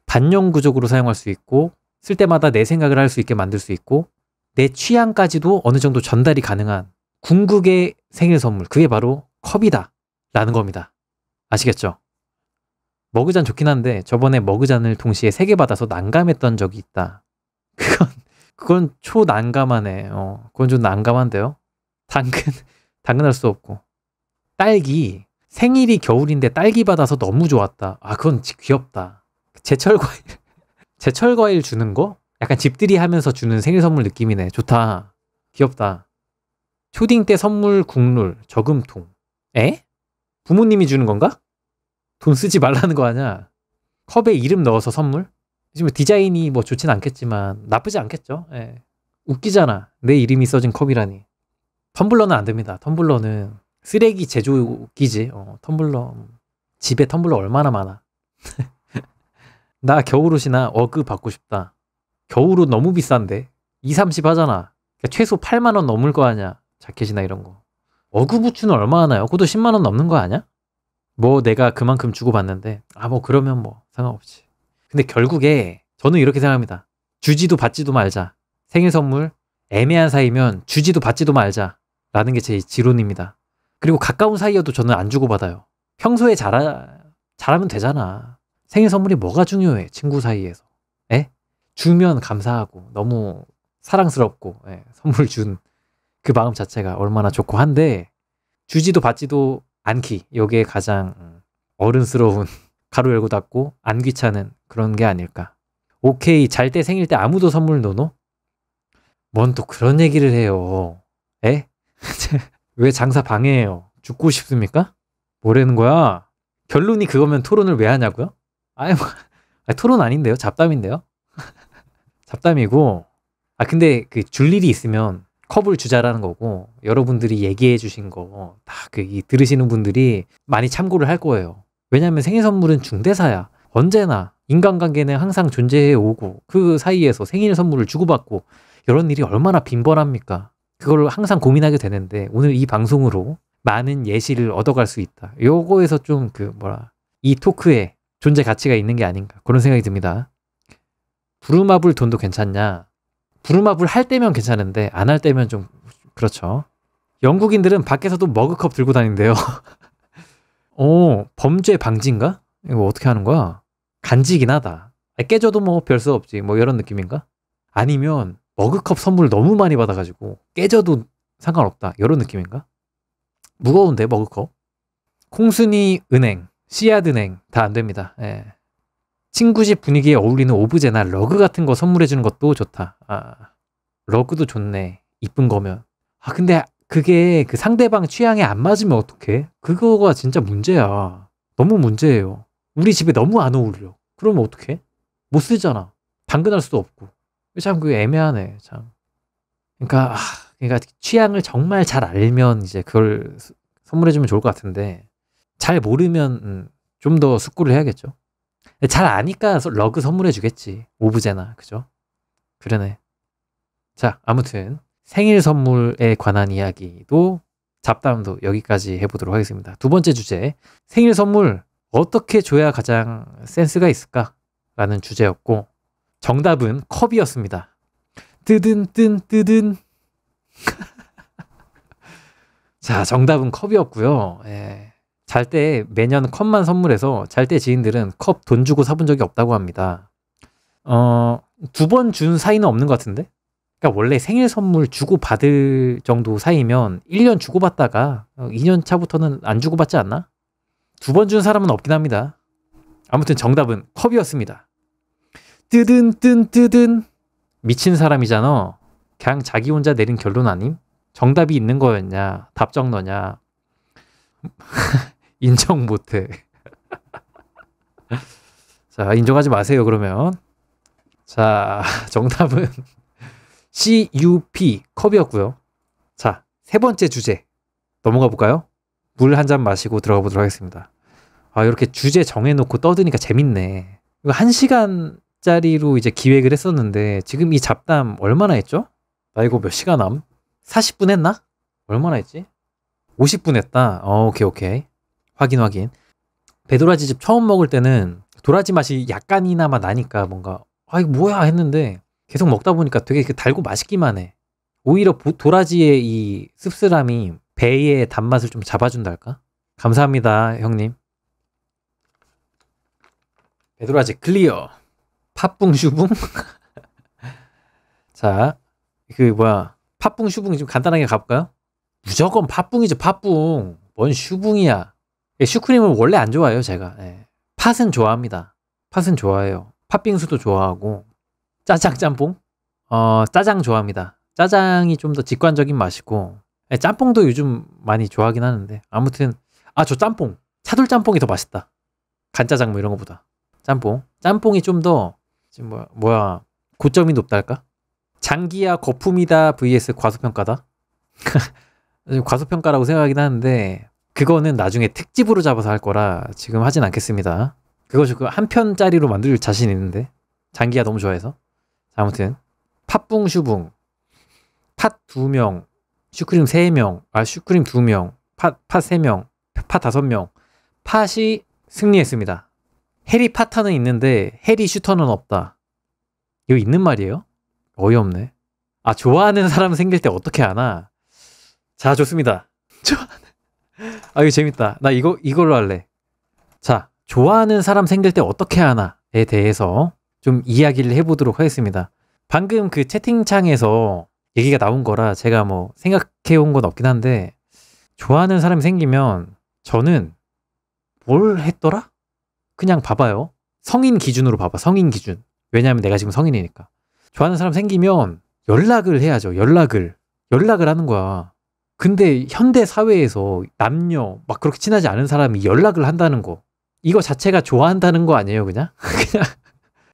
반영구적으로 사용할 수 있고 쓸 때마다 내 생각을 할 수 있게 만들 수 있고 내 취향까지도 어느 정도 전달이 가능한 궁극의 생일 선물. 그게 바로 컵이다 라는 겁니다. 아시겠죠? 머그잔 좋긴 한데 저번에 머그잔을 동시에 3개 받아서 난감했던 적이 있다. 그건 초난감하네. 그건 좀 난감한데요. 당근할 수 없고. 딸기. 생일이 겨울인데 딸기 받아서 너무 좋았다. 아, 그건 귀엽다. 제철 과일. 제철 과일 주는 거? 약간 집들이 하면서 주는 생일 선물 느낌이네. 좋다. 귀엽다. 초딩 때 선물 국룰 저금통. 에? 부모님이 주는 건가? 돈 쓰지 말라는 거 아니야? 컵에 이름 넣어서 선물? 지금 디자인이 뭐 좋진 않겠지만 나쁘지 않겠죠? 예. 웃기잖아. 내 이름이 써진 컵이라니. 텀블러는 안 됩니다. 텀블러는 쓰레기 제조기지. 텀블러. 집에 텀블러 얼마나 많아. 나 겨울옷이나 어그 받고 싶다. 겨울옷 너무 비싼데. 2, 30 하잖아. 그러니까 최소 8만 원 넘을 거 아니야. 자켓이나 이런 거. 어그 부츠는 얼마 하나요? 그것도 10만 원 넘는 거 아니야? 뭐 내가 그만큼 주고 받는데 뭐 그러면 뭐 상관없지. 근데 결국에 저는 이렇게 생각합니다. 주지도 받지도 말자. 생일 선물 애매한 사이면 주지도 받지도 말자 라는 게 제 지론입니다. 그리고 가까운 사이여도 저는 안 주고받아요. 평소에 잘하면 되잖아. 생일 선물이 뭐가 중요해 친구 사이에서. 에? 주면 감사하고 너무 사랑스럽고 선물 준 그 마음 자체가 얼마나 좋고 한데 주지도 받지도 않기. 이게 가장 어른스러운 가로 열고 닫고 안 귀찮은 그런 게 아닐까. 오케이. 잘 때 생일 때 아무도 선물 노노? 뭔 또 그런 얘기를 해요. 에? 왜 장사 방해해요? 죽고 싶습니까? 뭐라는 거야? 결론이 그거면 토론을 왜 하냐고요? 토론 아닌데요? 잡담인데요? 잡담이고. 근데 그 줄 일이 있으면 컵을 주자라는 거고, 여러분들이 얘기해 주신 거 다 들으시는 분들이 많이 참고를 할 거예요. 왜냐면 생일 선물은 중대사야. 언제나 인간관계는 항상 존재해 오고 그 사이에서 생일 선물을 주고받고 이런 일이 얼마나 빈번합니까? 그걸 항상 고민하게 되는데 오늘 이 방송으로 많은 예시를 얻어갈 수 있다. 요거에서 좀 이 토크에 존재 가치가 있는 게 아닌가 그런 생각이 듭니다. 부루마블 돈도 괜찮냐? 부루마블 할 때면 괜찮은데 안 할 때면 좀 그렇죠. 영국인들은 밖에서도 머그컵 들고 다닌대요. 범죄 방지인가? 이거 어떻게 하는 거야? 간지긴 하다. 깨져도 뭐 별 수 없지 뭐 이런 느낌인가? 아니면 머그컵 선물 너무 많이 받아가지고 깨져도 상관없다 이런 느낌인가? 무거운데 머그컵? 콩순이 은행, 씨앗은행 다 안 됩니다. 친구 집 분위기에 어울리는 오브제나 러그 같은 거 선물해주는 것도 좋다. 러그도 좋네. 이쁜 거면. 근데 그게 그 상대방 취향에 안 맞으면 어떡해? 그거가 진짜 문제야. 너무 문제예요. 우리 집에 너무 안 어울려. 그러면 어떡해? 못 쓰잖아. 당근할 수도 없고. 참 그게 애매하네. 참. 그러니까 취향을 정말 잘 알면 이제 그걸 선물해주면 좋을 것 같은데 잘 모르면 좀 더 숙고를 해야겠죠. 잘 아니까 러그 선물해 주겠지. 오브제나. 그죠? 그러네. 자, 아무튼 생일 선물에 관한 이야기도 잡담도 여기까지 해보도록 하겠습니다. 두 번째 주제, 생일 선물 어떻게 줘야 가장 센스가 있을까? 라는 주제였고 정답은 컵이었습니다. 뜨든. 자, 정답은 컵이었고요. 잘 때 매년 컵만 선물해서 잘 때 지인들은 컵 돈 주고 사본 적이 없다고 합니다. 2번 준 사이는 없는 것 같은데? 그러니까 원래 생일 선물 주고받을 정도 사이면 1년 주고받다가 2년 차부터는 안 주고받지 않나? 2번 준 사람은 없긴 합니다. 아무튼 정답은 컵이었습니다. 뜨든. 미친 사람이잖아. 그냥 자기 혼자 내린 결론 아님? 정답이 있는 거였냐? 답정 너냐? 인정 못해. 자, 인정하지 마세요 그러면. 자, 정답은 CUP 컵이었고요. 자, 세 번째 주제 넘어가 볼까요? 물 한 잔 마시고 들어가 보도록 하겠습니다. 이렇게 주제 정해놓고 떠드니까 재밌네. 이거 1시간짜리로 이제 기획을 했었는데 지금 이 잡담 얼마나 했죠? 나 이거 몇 시간 함? 40분 했나? 얼마나 했지? 50분 했다. 오케이. 확인. 배도라지즙 처음 먹을 때는 도라지 맛이 약간이나마 나니까 뭔가 이거 뭐야 했는데 계속 먹다 보니까 되게 달고 맛있기만 해. 오히려 도라지의 이 씁쓸함이 배의 단맛을 좀 잡아준달까? 감사합니다 형님. 배도라지 클리어. 팥붕 슈붕? 자, 팥붕 슈붕 좀 간단하게 가볼까요? 무조건 팥붕이죠. 팥붕. 뭔 슈붕이야. 슈크림을 원래 안 좋아해요, 제가. 예. 팥은 좋아합니다. 팥은 좋아해요. 팥빙수도 좋아하고. 짜장 짬뽕? 짜장 좋아합니다. 짜장이 좀 더 직관적인 맛이고. 예, 짬뽕도 요즘 많이 좋아하긴 하는데. 아무튼, 저 짬뽕. 차돌 짬뽕이 더 맛있다. 간짜장 뭐 이런 거보다. 짬뽕. 짬뽕이 좀 더, 지금 고점이 높달까? 장기야 거품이다 vs 과소평가다? 과소평가라고 생각하긴 하는데, 그거는 나중에 특집으로 잡아서 할 거라 지금 하진 않겠습니다. 그것이 한 편짜리로 만들 자신 있는데. 장기야 너무 좋아해서. 자, 아무튼. 팥붕 슈붕. 팥 2명. 슈크림 3명. 슈크림 2명. 팥 3명. 팥 5명. 팥이 승리했습니다. 해리 파타는 있는데 해리 슈터는 없다. 이거 있는 말이에요? 어이없네. 좋아하는 사람 생길 때 어떻게 하나? 자, 좋습니다. 이거 재밌다. 나 이걸로 할래. 자, 좋아하는 사람 생길 때 어떻게 하나에 대해서 좀 이야기를 해보도록 하겠습니다. 방금 그 채팅창에서 얘기가 나온 거라 제가 뭐 생각해 온 건 없긴 한데, 좋아하는 사람이 생기면 저는 뭘 했더라? 그냥 봐봐요. 성인 기준으로 봐봐. 성인 기준. 왜냐하면 내가 지금 성인이니까. 좋아하는 사람 생기면 연락을 해야죠. 연락을 하는 거야. 근데 현대 사회에서 남녀 막 그렇게 친하지 않은 사람이 연락을 한다는 거, 이거 자체가 좋아한다는 거 아니에요? 그냥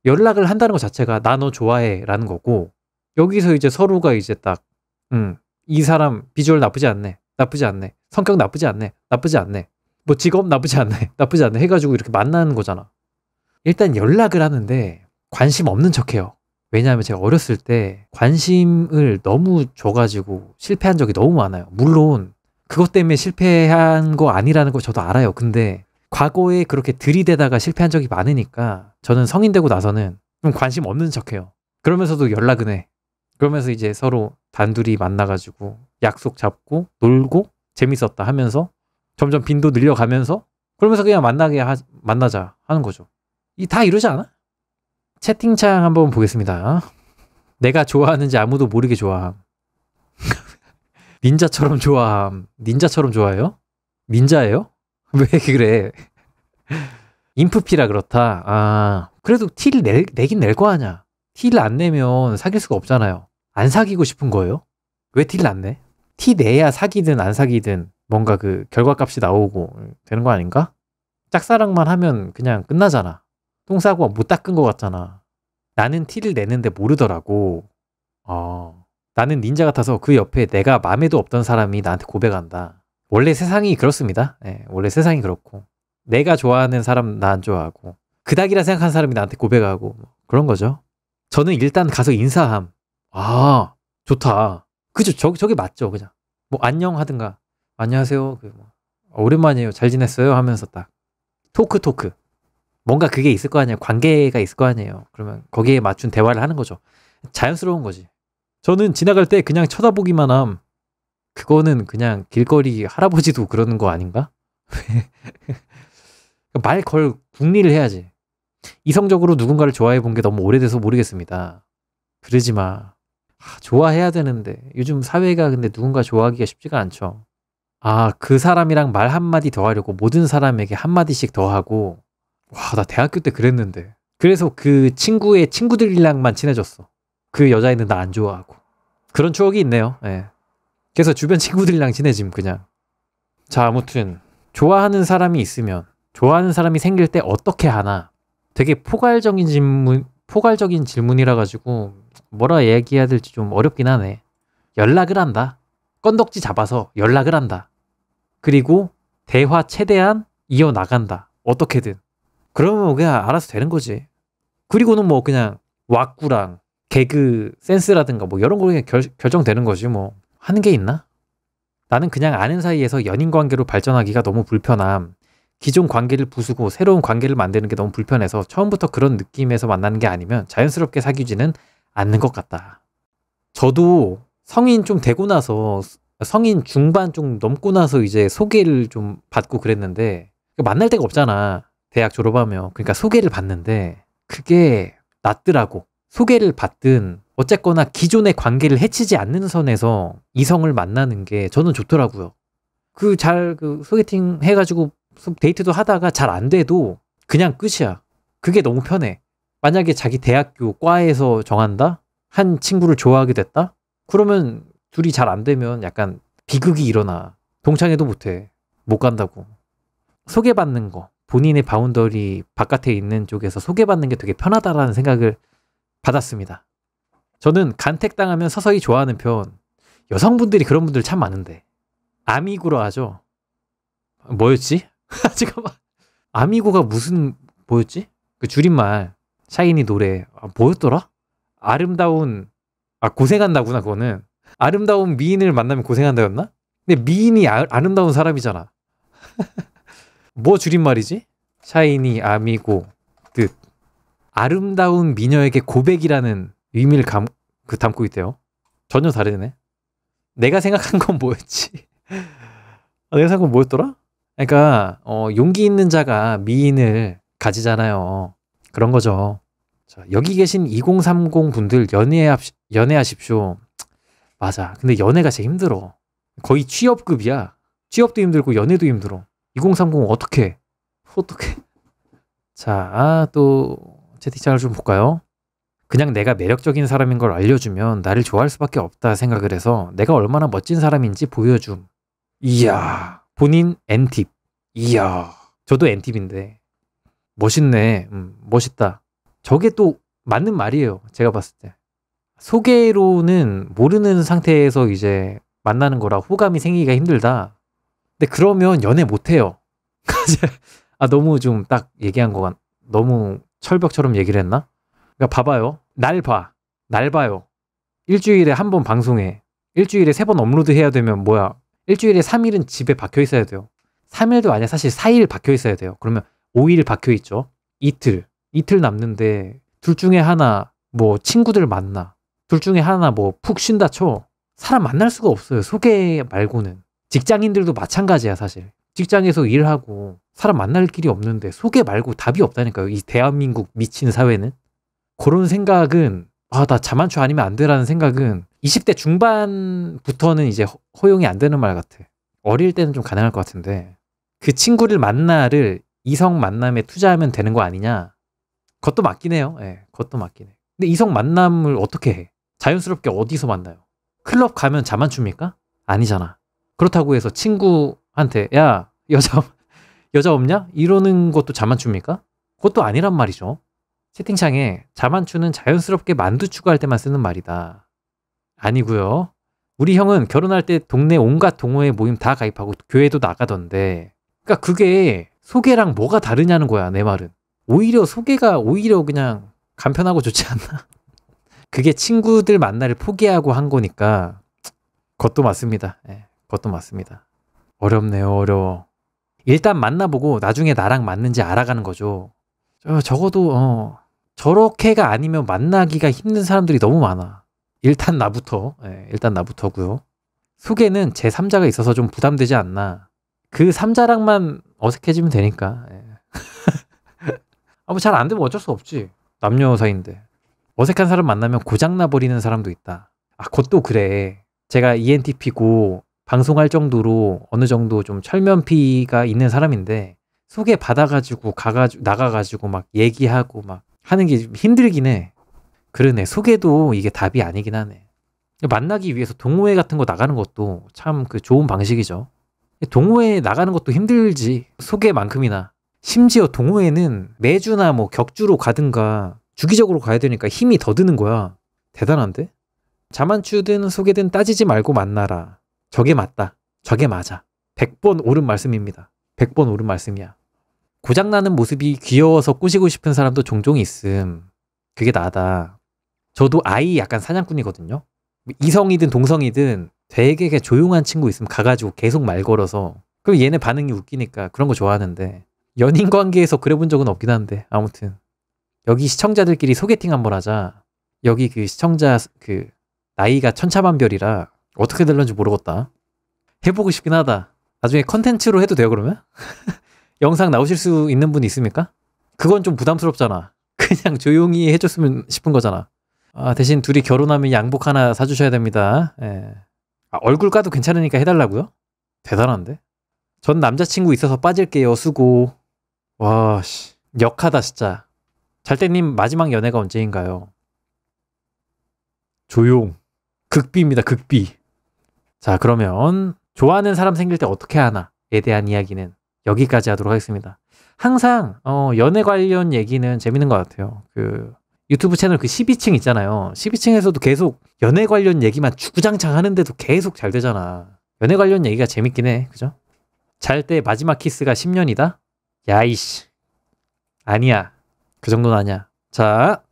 연락을 한다는 거 자체가 나 너 좋아해 라는 거고, 여기서 이제 서로가 이제 딱 이 사람 비주얼 나쁘지 않네, 성격 나쁘지 않네, 뭐 직업 나쁘지 않네, 해가지고 이렇게 만나는 거잖아. 일단 연락을 하는데 관심 없는 척해요. 왜냐하면 제가 어렸을 때 관심을 너무 줘가지고 실패한 적이 너무 많아요. 물론 그것 때문에 실패한 거 아니라는 거 저도 알아요. 근데 과거에 그렇게 들이대다가 실패한 적이 많으니까 저는 성인 되고 나서는 좀 관심 없는 척해요. 그러면서도 연락은 해. 그러면서 이제 서로 단둘이 만나가지고 약속 잡고 놀고 재밌었다 하면서 점점 빈도 늘려가면서, 그러면서 그냥 만나자 하는 거죠. 다 이러지 않아? 채팅창 한번 보겠습니다. 내가 좋아하는지 아무도 모르게 좋아함. 닌자처럼 좋아함. 닌자처럼 좋아해요? 닌자예요? 왜 그래? 인프피라 그렇다. 그래도 티를 내긴 낼 거 아냐. 티를 안 내면 사귈 수가 없잖아요. 안 사귀고 싶은 거예요? 왜 티를 안 내? 티 내야 사귀든 안 사귀든 뭔가 그 결과값이 나오고 되는 거 아닌가? 짝사랑만 하면 그냥 끝나잖아. 똥 싸고 못 닦은 것 같잖아. 나는 티를 내는데 모르더라고. 나는 닌자 같아서 그 옆에 내가 맘에도 없던 사람이 나한테 고백한다. 원래 세상이 그렇습니다. 원래 세상이 그렇고, 내가 좋아하는 사람 나 안 좋아하고, 그닥이라 생각하는 사람이 나한테 고백하고, 그런 거죠. 저는 일단 가서 인사함. 좋다. 그죠? 저게 맞죠, 그냥. 뭐 안녕 하든가, 안녕하세요, 오랜만이에요, 잘 지냈어요 하면서 딱 토크. 뭔가 그게 있을 거 아니에요. 관계가 있을 거 아니에요. 그러면 거기에 맞춘 대화를 하는 거죠. 자연스러운 거지. 저는 지나갈 때 그냥 쳐다보기만 함. 그거는 그냥 길거리 할아버지도 그러는 거 아닌가? 말 걸 궁리를 해야지. 이성적으로 누군가를 좋아해 본 게 너무 오래돼서 모르겠습니다. 그러지 마. 좋아해야 되는데 요즘 사회가 근데 누군가 좋아하기가 쉽지가 않죠. 그 사람이랑 말 한마디 더 하려고 모든 사람에게 한마디씩 더 하고, 나 대학교 때 그랬는데. 그래서 그 친구의 친구들이랑만 친해졌어. 그 여자애는 나 안 좋아하고. 그런 추억이 있네요. 그래서 주변 친구들이랑 친해짐, 그냥. 자, 아무튼 좋아하는 사람이 있으면, 좋아하는 사람이 생길 때 어떻게 하나, 되게 포괄적인 질문이라 가지고 뭐라 얘기해야 될지 좀 어렵긴 하네. 연락을 한다. 건덕지 잡아서 연락을 한다. 그리고 대화 최대한 이어나간다. 어떻게든. 그러면 그냥 알아서 되는 거지. 그리고는 뭐 그냥 왁구랑 개그 센스라든가 뭐 이런 거 그냥 결정되는 거지 뭐. 하는 게 있나? 나는 그냥 아는 사이에서 연인 관계로 발전하기가 너무 불편함. 기존 관계를 부수고 새로운 관계를 만드는 게 너무 불편해서 처음부터 그런 느낌에서 만나는 게 아니면 자연스럽게 사귀지는 않는 것 같다. 저도 성인 좀 되고 나서, 성인 중반 좀 넘고 나서 이제 소개를 좀 받고 그랬는데, 만날 데가 없잖아. 대학 졸업하면. 그러니까 소개를 받는데 그게 낫더라고. 소개를 받든 어쨌거나 기존의 관계를 해치지 않는 선에서 이성을 만나는 게 저는 좋더라고요. 그 소개팅 해가지고 데이트도 하다가 잘 안 돼도 그냥 끝이야. 그게 너무 편해. 만약에 자기 대학교 과에서 정한다? 한 친구를 좋아하게 됐다? 그러면 둘이 잘 안 되면 약간 비극이 일어나. 동창회도 못해. 못 간다고. 소개받는 거. 본인의 바운더리 바깥에 있는 쪽에서 소개받는 게 되게 편하다라는 생각을 받았습니다. 저는 간택당하면 서서히 좋아하는 편. 여성분들이 그런 분들 참 많은데. 아미고로 하죠. 뭐였지? 잠깐만. 아미고가 무슨 뭐였지? 그 줄임말. 샤이니 노래. 뭐였더라? 고생한다구나 그거는. 아름다운 미인을 만나면 고생한다였나? 근데 미인이 아름다운 사람이잖아. 뭐 줄임말이지? 샤이니, 아미고, 뜻. 아름다운 미녀에게 고백이라는 의미를 담고 있대요. 전혀 다르네. 내가 생각한 건 뭐였지? 내가 생각한 건 뭐였더라? 그러니까 용기 있는 자가 미인을 가지잖아요. 그런 거죠. 자, 여기 계신 2030 분들 연애하십시오. 맞아. 근데 연애가 제일 힘들어. 거의 취업급이야. 취업도 힘들고 연애도 힘들어. 2030 어떡해? 자, 또 채팅창을 좀 볼까요? 그냥 내가 매력적인 사람인 걸 알려주면 나를 좋아할 수밖에 없다 생각을 해서 내가 얼마나 멋진 사람인지 보여줌. 이야. 본인 N팁. 이야. 저도 N팁인데. 멋있네. 멋있다. 저게 또 맞는 말이에요. 제가 봤을 때. 소개로는 모르는 상태에서 이제 만나는 거라 호감이 생기기가 힘들다. 근데 그러면 연애 못해요. 너무 좀 딱 얘기한 거 너무 철벽처럼 얘기를 했나? 그러니까 봐봐요. 날 봐요. 일주일에 한 번 방송해. 일주일에 3번 업로드 해야 되면 뭐야? 일주일에 3일은 집에 박혀 있어야 돼요. 3일도 아니야. 사실 4일 박혀 있어야 돼요. 그러면 5일 박혀 있죠. 이틀 남는데 둘 중에 하나 뭐 친구들 만나. 둘 중에 하나 뭐 푹 쉰다 쳐. 사람 만날 수가 없어요. 소개 말고는. 직장인들도 마찬가지야 사실. 직장에서 일하고 사람 만날 길이 없는데 소개 말고 답이 없다니까요. 이 대한민국 미친 사회는. 그런 생각은 나 자만추 아니면 안 되라는 생각은 20대 중반부터는 이제 허용이 안 되는 말 같아. 어릴 때는 좀 가능할 것 같은데 그 친구를 만나를 이성 만남에 투자하면 되는 거 아니냐. 그것도 맞긴 해요. 예, 그것도 맞긴 해. 근데 이성 만남을 어떻게 해? 자연스럽게 어디서 만나요? 클럽 가면 자만추입니까? 아니잖아. 그렇다고 해서 친구한테 야 여자 없냐? 이러는 것도 자만추입니까? 그것도 아니란 말이죠. 채팅창에 자만추는 자연스럽게 만두 추구할 때만 쓰는 말이다. 아니고요. 우리 형은 결혼할 때 동네 온갖 동호회 모임 다 가입하고 교회도 나가던데. 그러니까 그게 소개랑 뭐가 다르냐는 거야, 내 말은. 오히려 소개가 오히려 그냥 간편하고 좋지 않나? 그게 친구들 만나를 포기하고 한 거니까 그것도 맞습니다. 예, 그것도 맞습니다. 어렵네요, 어려워. 일단 만나보고 나중에 나랑 맞는지 알아가는 거죠. 적어도 저렇게가 아니면 만나기가 힘든 사람들이 너무 많아. 일단 나부터고요. 소개는 제 3자가 있어서 좀 부담되지 않나. 그 3자랑만 어색해지면 되니까. 뭐 잘 안 되면 어쩔 수 없지. 남녀 사이인데. 어색한 사람 만나면 고장나 버리는 사람도 있다. 그것도 그래. 제가 ENTP고 방송할 정도로 어느 정도 좀 철면피가 있는 사람인데 소개 받아가지고 나가가지고 막 얘기하고 막 하는 게 좀 힘들긴 해. 그러네. 소개도 이게 답이 아니긴 하네. 만나기 위해서 동호회 같은 거 나가는 것도 참 그 좋은 방식이죠. 동호회 나가는 것도 힘들지. 소개만큼이나. 심지어 동호회는 매주나 뭐 격주로 가든가 주기적으로 가야 되니까 힘이 더 드는 거야. 대단한데? 자만추든 소개든 따지지 말고 만나라. 저게 맞다. 저게 맞아. 100번 옳은 말씀입니다. 100번 옳은 말씀이야. 고장나는 모습이 귀여워서 꼬시고 싶은 사람도 종종 있음. 그게 나다. 저도 아이 약간 사냥꾼이거든요. 이성이든 동성이든 되게 조용한 친구 있으면 가가지고 계속 말 걸어서 그럼 얘네 반응이 웃기니까 그런 거 좋아하는데 연인 관계에서 그래 본 적은 없긴 한데 아무튼 여기 시청자들끼리 소개팅 한번 하자. 여기 그 시청자 그 나이가 천차만별이라 어떻게 될런지 모르겠다. 해보고 싶긴 하다. 나중에 컨텐츠로 해도 돼요 그러면? 영상 나오실 수 있는 분 있습니까? 그건 좀 부담스럽잖아. 그냥 조용히 해줬으면 싶은 거잖아. 대신 둘이 결혼하면 양복 하나 사주셔야 됩니다. 예. 얼굴 까도 괜찮으니까 해달라고요? 대단한데? 전 남자친구 있어서 빠질게요. 수고. 와, 씨. 역하다, 진짜. 잘때님 마지막 연애가 언제인가요? 조용. 극비입니다, 극비. 자, 그러면 좋아하는 사람 생길 때 어떻게 하나에 대한 이야기는 여기까지 하도록 하겠습니다. 항상 연애 관련 얘기는 재밌는 것 같아요. 그 유튜브 채널 그 12층 있잖아요. 12층에서도 계속 연애 관련 얘기만 주구장창 하는데도 계속 잘 되잖아. 연애 관련 얘기가 재밌긴 해. 그죠? 잘 때 마지막 키스가 10년이다? 야이씨. 아니야. 그 정도는 아니야. 자,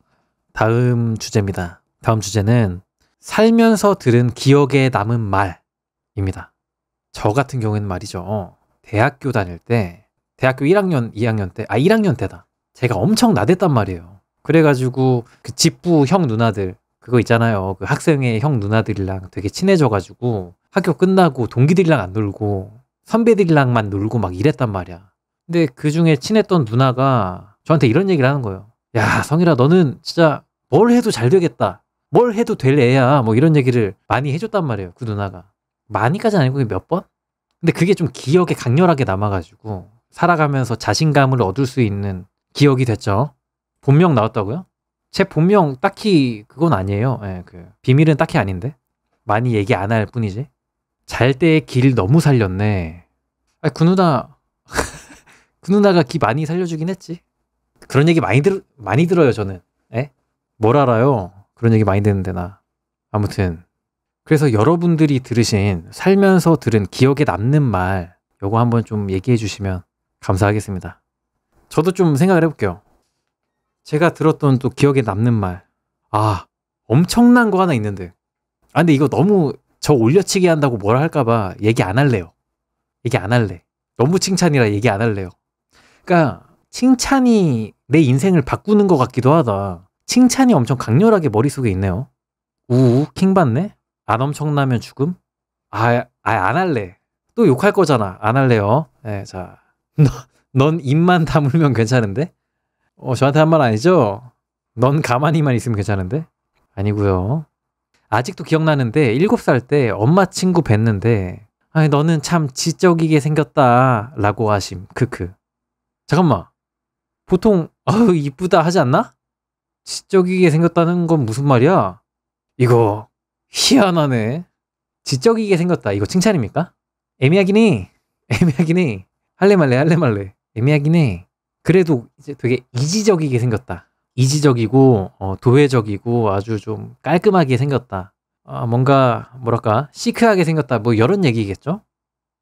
다음 주제입니다. 다음 주제는 살면서 들은 기억에 남은 말입니다. 저 같은 경우에는 말이죠. 대학교 다닐 때, 대학교 1학년, 2학년 때, 1학년 때다. 제가 엄청 나댔단 말이에요. 그래가지고 그 집부 형 누나들, 그거 있잖아요. 그 학생회 형 누나들이랑 되게 친해져가지고 학교 끝나고 동기들이랑 안 놀고 선배들이랑만 놀고 막 이랬단 말이야. 근데 그 중에 친했던 누나가 저한테 이런 얘기를 하는 거예요. 야, 성일아, 너는 진짜 뭘 해도 잘 되겠다. 뭘 해도 될 애야. 뭐 이런 얘기를 많이 해줬단 말이에요. 그 누나가. 많이까지는 아니고 몇 번? 근데 그게 좀 기억에 강렬하게 남아가지고 살아가면서 자신감을 얻을 수 있는 기억이 됐죠. 본명 나왔다고요? 제 본명 딱히 그건 아니에요. 예, 그 비밀은 딱히 아닌데 많이 얘기 안 할 뿐이지. 잘 때 길 너무 살렸네. 그 누나 그 누나가 기 많이 살려주긴 했지. 그런 얘기 많이 들어요 저는. 예? 뭘 알아요? 그런 얘기 많이 듣는데 나. 아무튼 그래서 여러분들이 들으신 살면서 들은 기억에 남는 말 요거 한번 좀 얘기해 주시면 감사하겠습니다. 저도 좀 생각을 해볼게요. 제가 들었던 또 기억에 남는 말. 엄청난 거 하나 있는데. 근데 이거 너무 저 올려치기 한다고 뭐라 할까봐 얘기 안 할래요. 얘기 안 할래. 너무 칭찬이라 얘기 안 할래요. 그러니까 칭찬이 내 인생을 바꾸는 것 같기도 하다. 칭찬이 엄청 강렬하게 머릿속에 있네요. 킹받네? 안 엄청나면 죽음? 안 할래. 또 욕할 거잖아. 안 할래요. 네, 자. 넌 입만 다물면 괜찮은데? 저한테 한 말 아니죠? 넌 가만히만 있으면 괜찮은데? 아니고요. 아직도 기억나는데 7살 때 엄마 친구 뵀는데 너는 참 지적이게 생겼다 라고 하심. 크크. 잠깐만. 보통 이쁘다 하지 않나? 지적이게 생겼다는 건 무슨 말이야? 이거 희한하네. 지적이게 생겼다. 이거 칭찬입니까? 애매하긴 해. 할래 말래. 애매하긴 해. 그래도 이제 되게 이지적이게 생겼다. 이지적이고 도회적이고 아주 좀 깔끔하게 생겼다. 뭔가 뭐랄까 시크하게 생겼다. 뭐 이런 얘기겠죠?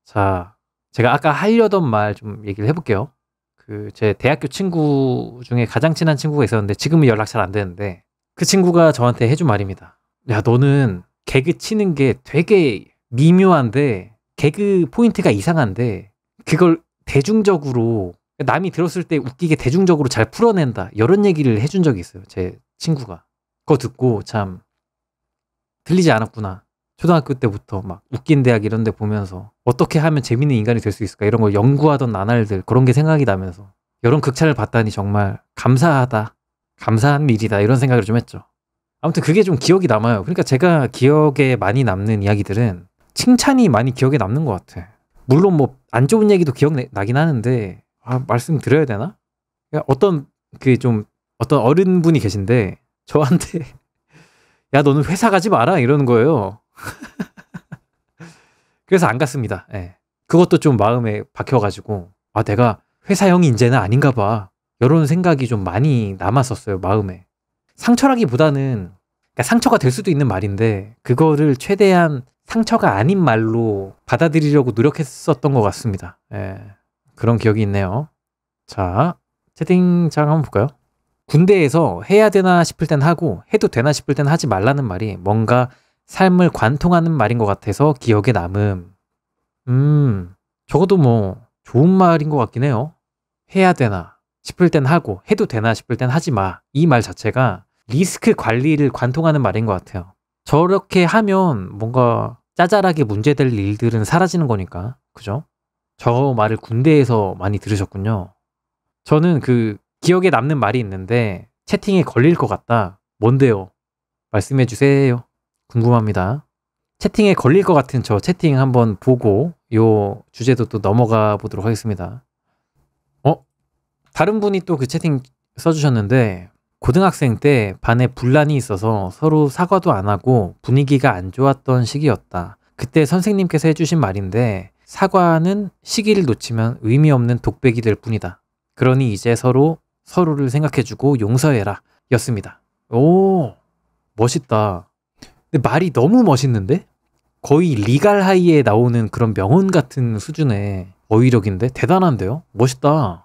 자, 제가 아까 하려던 말 좀 얘기를 해볼게요. 그 제 대학교 친구 중에 가장 친한 친구가 있었는데 지금은 연락 잘 안 되는데 그 친구가 저한테 해준 말입니다. 야, 너는 개그 치는 게 되게 미묘한데 개그 포인트가 이상한데 그걸 대중적으로 남이 들었을 때 웃기게 대중적으로 잘 풀어낸다. 이런 얘기를 해준 적이 있어요. 제 친구가. 그거 듣고 참 틀리지 않았구나. 초등학교 때부터 막 웃긴 대학 이런 데 보면서 어떻게 하면 재밌는 인간이 될 수 있을까 이런 걸 연구하던 나날들 그런 게 생각이 나면서 이런 극찬을 받다니 정말 감사하다. 감사한 일이다. 이런 생각을 좀 했죠. 아무튼 그게 좀 기억이 남아요. 그러니까 제가 기억에 많이 남는 이야기들은 칭찬이 많이 기억에 남는 것 같아. 물론 뭐 안 좋은 얘기도 기억나긴 하는데 말씀드려야 되나? 어떤 어른분이 계신데 저한테 야, 너는 회사 가지 마라 이러는 거예요. 그래서 안 갔습니다. 예. 그것도 좀 마음에 박혀가지고 내가 회사형이 이제는 아닌가 봐. 이런 생각이 좀 많이 남았었어요. 마음에. 상처라기보다는 그러니까 상처가 될 수도 있는 말인데 그거를 최대한 상처가 아닌 말로 받아들이려고 노력했었던 것 같습니다. 예. 그런 기억이 있네요. 자, 채팅창 한번 볼까요? 군대에서 해야 되나 싶을 땐 하고 해도 되나 싶을 땐 하지 말라는 말이 뭔가 삶을 관통하는 말인 것 같아서 기억에 남음. 적어도 뭐 좋은 말인 것 같긴 해요. 해야 되나 싶을 땐 하고 해도 되나 싶을 땐 하지 마. 이 말 자체가 리스크 관리를 관통하는 말인 것 같아요. 저렇게 하면 뭔가 짜잘하게 문제될 일들은 사라지는 거니까. 그죠? 저 말을 군대에서 많이 들으셨군요. 저는 그 기억에 남는 말이 있는데 채팅에 걸릴 것 같다. 뭔데요? 말씀해 주세요. 궁금합니다. 채팅에 걸릴 것 같은 저 채팅 한번 보고 요 주제도 또 넘어가 보도록 하겠습니다. 다른 분이 또 그 채팅 써주셨는데 고등학생 때 반에 분란이 있어서 서로 사과도 안 하고 분위기가 안 좋았던 시기였다. 그때 선생님께서 해주신 말인데 사과는 시기를 놓치면 의미 없는 독백이 될 뿐이다. 그러니 이제 서로를 생각해주고 용서해라 였습니다. 오, 멋있다. 근데 말이 너무 멋있는데? 거의 리갈 하이에 나오는 그런 명언 같은 수준의 어휘력인데? 대단한데요? 멋있다.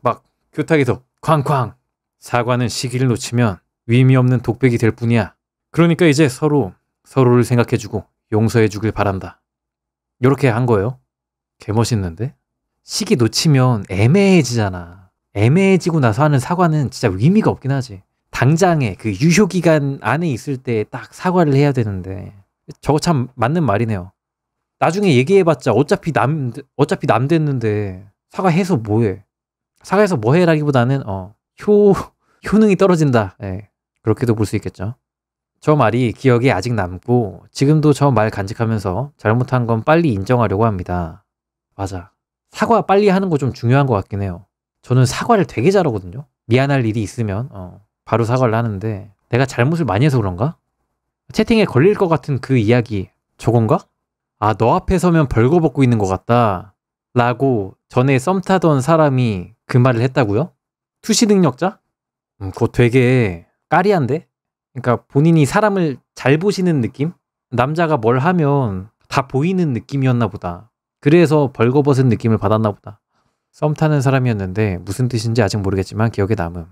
막 교탁에서 쾅쾅 사과는 시기를 놓치면 의미 없는 독백이 될 뿐이야. 그러니까 이제 서로를 생각해주고 용서해주길 바란다. 이렇게 한 거예요. 개멋있는데? 시기 놓치면 애매해지잖아. 애매해지고 나서 하는 사과는 진짜 의미가 없긴 하지. 당장에 그 유효기간 안에 있을 때 딱 사과를 해야 되는데 저거 참 맞는 말이네요. 나중에 얘기해봤자 어차피 남 됐는데 사과해서 뭐해? 사과해서 뭐해라기보다는 효능이 떨어진다. 예, 그렇게도 볼 수 있겠죠. 저 말이 기억에 아직 남고 지금도 저 말 간직하면서 잘못한 건 빨리 인정하려고 합니다. 맞아. 사과 빨리 하는 거 좀 중요한 것 같긴 해요. 저는 사과를 되게 잘하거든요. 미안할 일이 있으면 바로 사과를 하는데 내가 잘못을 많이 해서 그런가? 채팅에 걸릴 것 같은 그 이야기 저건가? 아, 너 앞에 서면 벌거벗고 있는 것 같다 라고 전에 썸 타던 사람이 그 말을 했다고요? 투시 능력자? 그거 되게 까리한데? 그러니까 본인이 사람을 잘 보시는 느낌? 남자가 뭘 하면 다 보이는 느낌이었나 보다. 그래서 벌거벗은 느낌을 받았나 보다. 썸 타는 사람이었는데 무슨 뜻인지 아직 모르겠지만 기억에 남음.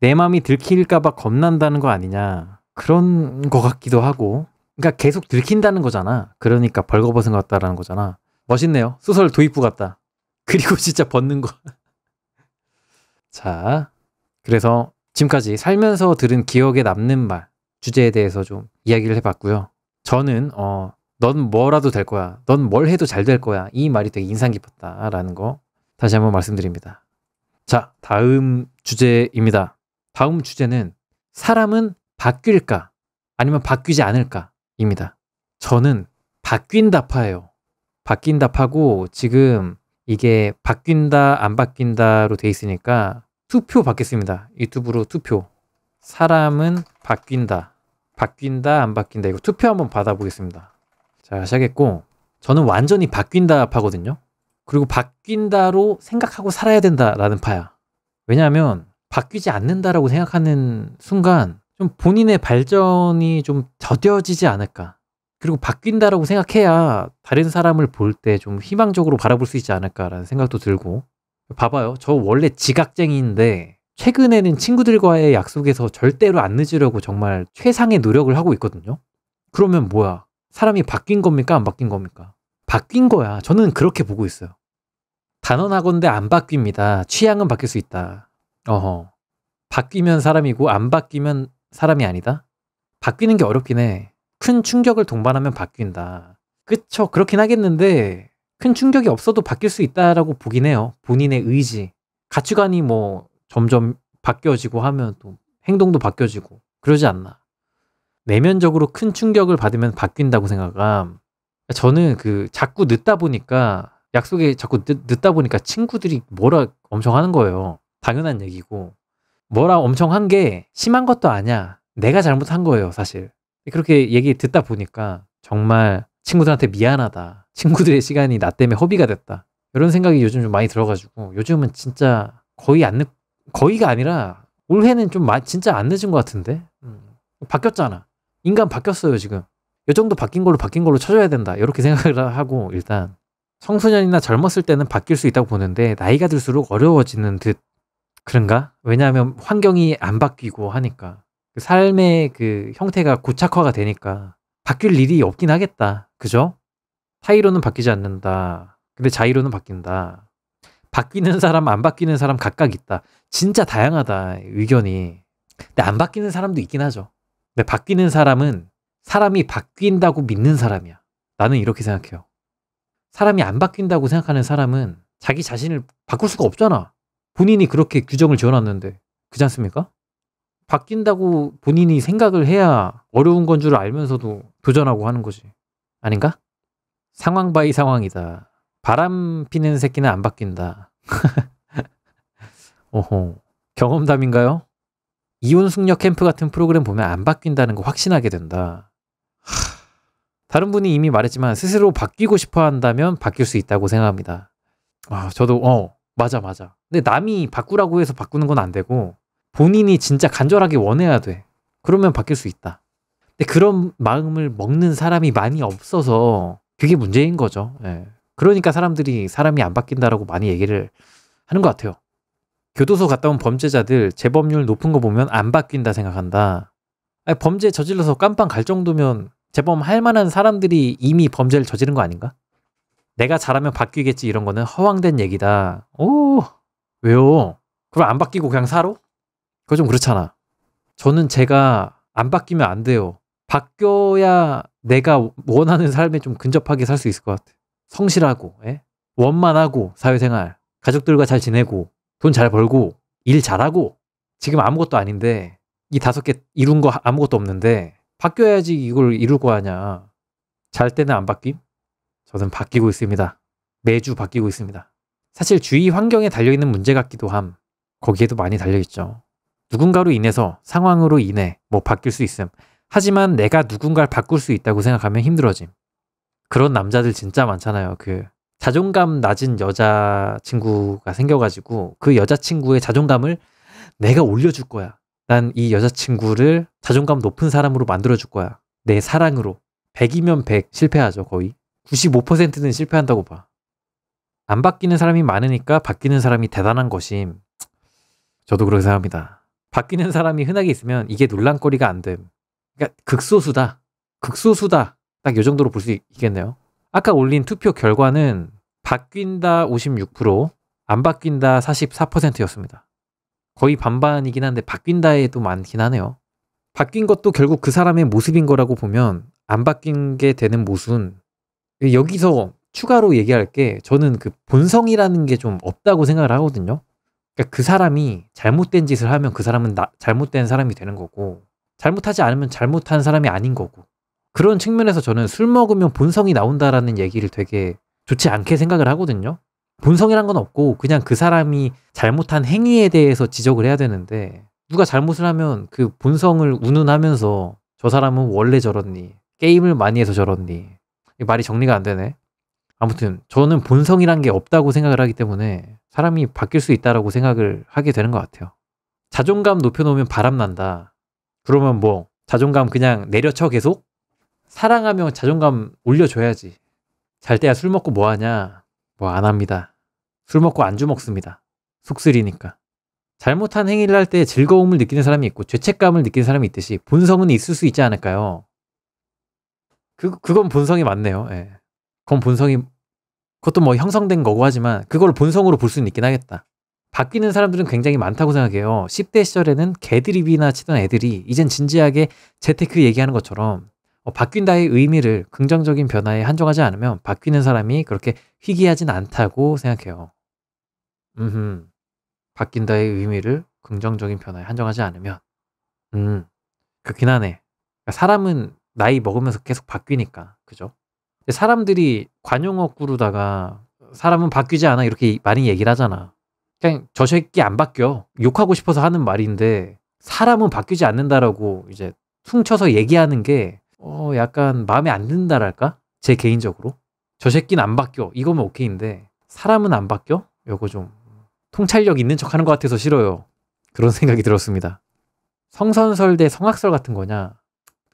내 맘이 들킬까봐 겁난다는 거 아니냐. 그런 거 같기도 하고. 그러니까 계속 들킨다는 거잖아. 그러니까 벌거벗은 것 같다라는 거잖아. 멋있네요. 소설 도입부 같다. 그리고 진짜 벗는 거. 자, 그래서 지금까지 살면서 들은 기억에 남는 말 주제에 대해서 좀 이야기를 해봤고요. 저는 넌 뭐라도 될 거야. 넌 뭘 해도 잘 될 거야. 이 말이 되게 인상 깊었다라는 거 다시 한번 말씀드립니다. 자, 다음 주제입니다. 다음 주제는 사람은 바뀔까 아니면 바뀌지 않을까 입니다. 저는 바뀐다 파예요. 바뀐다 파고 지금 이게 바뀐다 안 바뀐다로 돼 있으니까 투표 받겠습니다. 유튜브로 투표. 사람은 바뀐다 안 바뀐다. 이거 투표 한번 받아보겠습니다. 자, 시작했고 저는 완전히 바뀐다 파거든요. 그리고 바뀐다로 생각하고 살아야 된다라는 파야. 왜냐하면 바뀌지 않는다라고 생각하는 순간 좀 본인의 발전이 좀 더뎌지지 않을까. 그리고 바뀐다라고 생각해야 다른 사람을 볼 때 좀 희망적으로 바라볼 수 있지 않을까라는 생각도 들고. 봐봐요. 저 원래 지각쟁이인데 최근에는 친구들과의 약속에서 절대로 안 늦으려고 정말 최상의 노력을 하고 있거든요. 그러면 뭐야? 사람이 바뀐 겁니까? 안 바뀐 겁니까? 바뀐 거야. 저는 그렇게 보고 있어요. 단언하건대 안 바뀝니다. 취향은 바뀔 수 있다. 바뀌면 사람이고 안 바뀌면 사람이 아니다? 바뀌는 게 어렵긴 해. 큰 충격을 동반하면 바뀐다. 그쵸, 그렇긴 하겠는데 큰 충격이 없어도 바뀔 수 있다라고 보긴 해요. 본인의 의지, 가치관이 뭐 점점 바뀌어지고 하면 또 행동도 바뀌어지고 그러지 않나. 내면적으로 큰 충격을 받으면 바뀐다고 생각함. 저는 자꾸 늦다 보니까 약속에 자꾸 늦다 보니까 친구들이 뭐라 엄청 하는 거예요. 당연한 얘기고 뭐라 엄청 한 게 심한 것도 아니야. 내가 잘못한 거예요, 사실. 그렇게 얘기 듣다 보니까 정말 친구들한테 미안하다. 친구들의 시간이 나 때문에 허비가 됐다. 이런 생각이 요즘 좀 많이 들어가지고 요즘은 진짜 거의가 아니라 올해는 좀 진짜 안 늦은 것 같은데. 바뀌었잖아. 인간 바뀌었어요, 지금. 이 정도 바뀐 걸로 쳐줘야 된다. 이렇게 생각을 하고 일단 청소년이나 젊었을 때는 바뀔 수 있다고 보는데 나이가 들수록 어려워지는 듯. 그런가? 왜냐하면 환경이 안 바뀌고 하니까 삶의 형태가 고착화가 되니까 바뀔 일이 없긴 하겠다. 그죠? 타이로는 바뀌지 않는다. 근데 자이로는 바뀐다. 바뀌는 사람, 안 바뀌는 사람 각각 있다. 진짜 다양하다, 의견이. 근데 안 바뀌는 사람도 있긴 하죠. 근데 바뀌는 사람은 사람이 바뀐다고 믿는 사람이야. 나는 이렇게 생각해요. 사람이 안 바뀐다고 생각하는 사람은 자기 자신을 바꿀 수가 없잖아. 본인이 그렇게 규정을 지어놨는데. 그렇지 않습니까? 바뀐다고 본인이 생각을 해야 어려운 건 줄 알면서도 도전하고 하는 거지. 아닌가? 상황 바이 상황이다. 바람 피는 새끼는 안 바뀐다. 오호. 경험담인가요? 이혼 숙녀 캠프 같은 프로그램 보면 안 바뀐다는 거 확신하게 된다. 다른 분이 이미 말했지만 스스로 바뀌고 싶어 한다면 바뀔 수 있다고 생각합니다. 저도 맞아. 근데 남이 바꾸라고 해서 바꾸는 건 안 되고 본인이 진짜 간절하게 원해야 돼. 그러면 바뀔 수 있다. 근데 그런 마음을 먹는 사람이 많이 없어서 그게 문제인 거죠. 예. 그러니까 사람이 안 바뀐다라고 많이 얘기를 하는 것 같아요. 교도소 갔다 온 범죄자들 재범률 높은 거 보면 안 바뀐다 생각한다. 아니, 범죄 저질러서 깜빵 갈 정도면 재범할 만한 사람들이 이미 범죄를 저지른 거 아닌가? 내가 잘하면 바뀌겠지 이런 거는 허황된 얘기다. 오, 왜요? 그럼 안 바뀌고 그냥 살아? 그거 좀 그렇잖아. 저는 제가 안 바뀌면 안 돼요. 바뀌어야 내가 원하는 삶에 좀 근접하게 살 수 있을 것 같아. 성실하고, 원만하고, 사회생활, 가족들과 잘 지내고, 돈 잘 벌고, 일 잘하고. 지금 아무것도 아닌데 이 5개 이룬 거 아무것도 없는데 바뀌어야지 이걸 이룰 거 아냐. 잘 때는 안 바뀜? 저는 바뀌고 있습니다. 매주 바뀌고 있습니다. 사실 주위 환경에 달려있는 문제 같기도 함. 거기에도 많이 달려있죠. 누군가로 인해서 상황으로 인해 바뀔 수 있음. 하지만 내가 누군가를 바꿀 수 있다고 생각하면 힘들어짐. 그런 남자들 진짜 많잖아요. 자존감 낮은 여자친구가 생겨가지고 그 여자친구의 자존감을 내가 올려줄 거야. 난 이 여자친구를 자존감 높은 사람으로 만들어줄 거야. 내 사랑으로. 100이면 100 실패하죠, 거의. 95%는 실패한다고 봐. 안 바뀌는 사람이 많으니까 바뀌는 사람이 대단한 것임. 저도 그렇게 생각합니다. 바뀌는 사람이 흔하게 있으면 이게 논란거리가 안 됨. 그러니까 극소수다. 딱 이 정도로 볼 수 있겠네요. 아까 올린 투표 결과는 바뀐다 56%, 안 바뀐다 44%였습니다. 거의 반반이긴 한데 바뀐다에도 많긴 하네요. 바뀐 것도 결국 그 사람의 모습인 거라고 보면 안 바뀐 게 되는 모순. 여기서 추가로 얘기할 게 저는 본성이라는 게 좀 없다고 생각을 하거든요. 그러니까 그 사람이 잘못된 짓을 하면 그 사람은 잘못된 사람이 되는 거고 잘못하지 않으면 잘못한 사람이 아닌 거고 그런 측면에서 저는 술 먹으면 본성이 나온다라는 얘기를 되게 좋지 않게 생각을 하거든요. 본성이란 건 없고 그냥 그 사람이 잘못한 행위에 대해서 지적을 해야 되는데 누가 잘못을 하면 그 본성을 운운하면서 저 사람은 원래 저렇니 게임을 많이 해서 저렇니 말이 정리가 안 되네. 아무튼 저는 본성이란 게 없다고 생각을 하기 때문에 사람이 바뀔 수 있다라고 생각을 하게 되는 것 같아요. 자존감 높여놓으면 바람난다. 그러면 자존감 그냥 내려쳐 계속? 사랑하면 자존감 올려줘야지. 잘 때야 술 먹고 뭐 하냐? 안 합니다. 술 먹고 안주 먹습니다. 속쓰리니까. 잘못한 행위를 할 때 즐거움을 느끼는 사람이 있고 죄책감을 느끼는 사람이 있듯이 본성은 있을 수 있지 않을까요? 그건 본성이 맞네요. 예. 그건 본성이 그것도 형성된 거고 하지만 그걸 본성으로 볼 수는 있긴 하겠다. 바뀌는 사람들은 굉장히 많다고 생각해요. 10대 시절에는 개드립이나 치던 애들이 이젠 진지하게 재테크 얘기하는 것처럼 바뀐다의 의미를 긍정적인 변화에 한정하지 않으면 바뀌는 사람이 그렇게 희귀하진 않다고 생각해요. 바뀐다의 의미를 긍정적인 변화에 한정하지 않으면 그렇긴 하네. 사람은 나이 먹으면서 계속 바뀌니까 그죠? 사람들이 관용어구로다가 사람은 바뀌지 않아 이렇게 많이 얘기를 하잖아. 그냥 저 새끼 안 바뀌어 욕하고 싶어서 하는 말인데 사람은 바뀌지 않는다라고 이제 퉁쳐서 얘기하는 게 약간 마음에 안 든다랄까? 제 개인적으로 저 새끼는 안 바뀌어 이거면 오케이인데 사람은 안 바뀌어? 이거 좀 통찰력 있는 척 하는 것 같아서 싫어요. 그런 생각이 들었습니다. 성선설 대 성악설 같은 거냐?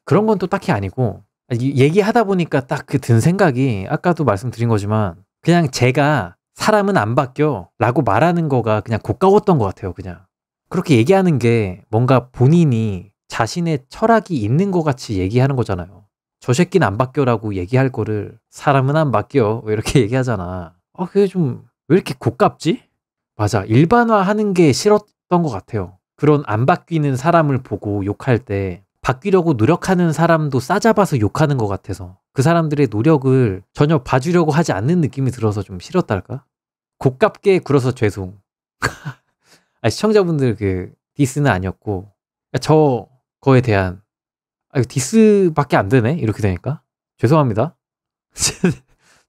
그런 건 또 딱히 아니고 얘기하다 보니까 딱 든 생각이 아까도 말씀드린 거지만 그냥 제가 사람은 안 바뀌어 라고 말하는 거가 그냥 고가웠던 것 같아요. 그냥 그렇게 얘기하는 게 뭔가 본인이 자신의 철학이 있는 것 같이 얘기하는 거잖아요. 저 새끼는 안 바뀌어 라고 얘기할 거를 사람은 안 바뀌어 왜 이렇게 얘기하잖아. 그게 좀 왜 이렇게 고깝지? 맞아, 일반화하는 게 싫었던 것 같아요. 그런 안 바뀌는 사람을 보고 욕할 때 바뀌려고 노력하는 사람도 싸잡아서 욕하는 것 같아서 그 사람들의 노력을 전혀 봐주려고 하지 않는 느낌이 들어서 좀 싫었달까? 고깝게 굴어서 죄송. 시청자분들 디스는 아니었고 저 거에 대한 디스밖에 안 되네 이렇게 되니까 죄송합니다.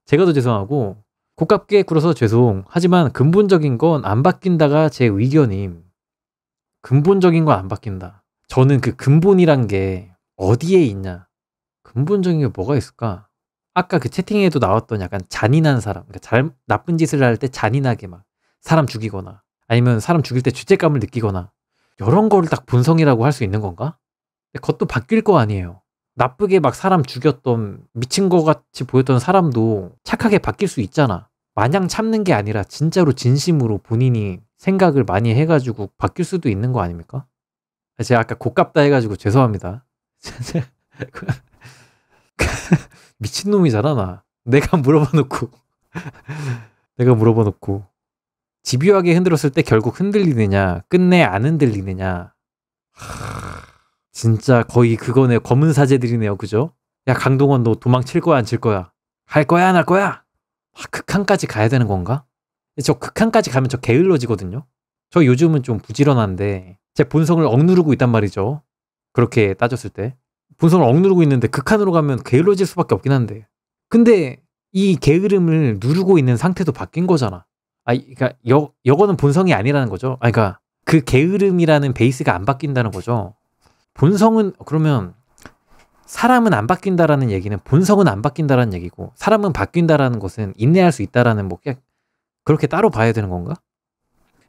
제가 더 죄송하고 고깝게 굴어서 죄송. 하지만 근본적인 건 안 바뀐다가 제 의견임. 근본적인 건 안 바뀐다. 저는 그 근본이란 게 어디에 있냐. 근본적인 게 뭐가 있을까? 아까 그 채팅에도 나왔던 약간 잔인한 사람, 그러니까 나쁜 짓을 할 때 잔인하게 막 사람 죽이거나 아니면 사람 죽일 때 죄책감을 느끼거나 이런 거를 딱 본성이라고 할 수 있는 건가? 근데 그것도 바뀔 거 아니에요. 나쁘게 막 사람 죽였던 미친 거 같이 보였던 사람도 착하게 바뀔 수 있잖아. 마냥 참는 게 아니라 진짜로 진심으로 본인이 생각을 많이 해가지고 바뀔 수도 있는 거 아닙니까? 제가 아까 고깝다 해가지고 죄송합니다. 미친놈이잖아 나. 내가 물어봐 놓고 집요하게 흔들었을 때 결국 흔들리느냐 끝내 안 흔들리느냐. 진짜 거의 그거네. 검은 사제들이네요. 그죠? 야 강동원 너 도망칠 거야 안 칠 거야? 할 거야 안 할 거야? 극한까지 가야 되는 건가? 저 극한까지 가면 저 게을러지거든요. 저 요즘은 좀 부지런한데 제 본성을 억누르고 있단 말이죠. 그렇게 따졌을 때 본성을 억누르고 있는데 극한으로 가면 게을러질 수밖에 없긴 한데, 근데 이 게으름을 누르고 있는 상태도 바뀐 거잖아. 그러니까 여거는 본성이 아니라는 거죠. 그러니까 그 게으름이라는 베이스가 안 바뀐다는 거죠. 본성은 그러면 사람은 안 바뀐다라는 얘기는 본성은 안 바뀐다라는 얘기고, 사람은 바뀐다라는 것은 인내할 수 있다라는 뭐 그냥 그렇게 따로 봐야 되는 건가?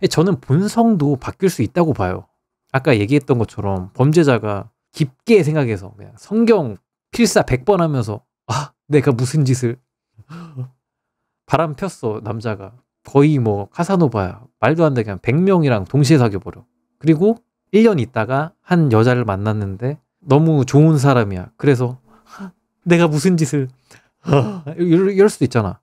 저는 본성도 바뀔 수 있다고 봐요. 아까 얘기했던 것처럼 범죄자가 깊게 생각해서 그냥 성경 필사 100번 하면서 내가 무슨 짓을 바람 폈어. 남자가 거의 뭐 카사노바야. 말도 안 되게 그냥 100명이랑 동시에 사귀어버려. 그리고 1년 있다가 한 여자를 만났는데 너무 좋은 사람이야. 그래서 내가 무슨 짓을 이럴 수도 있잖아.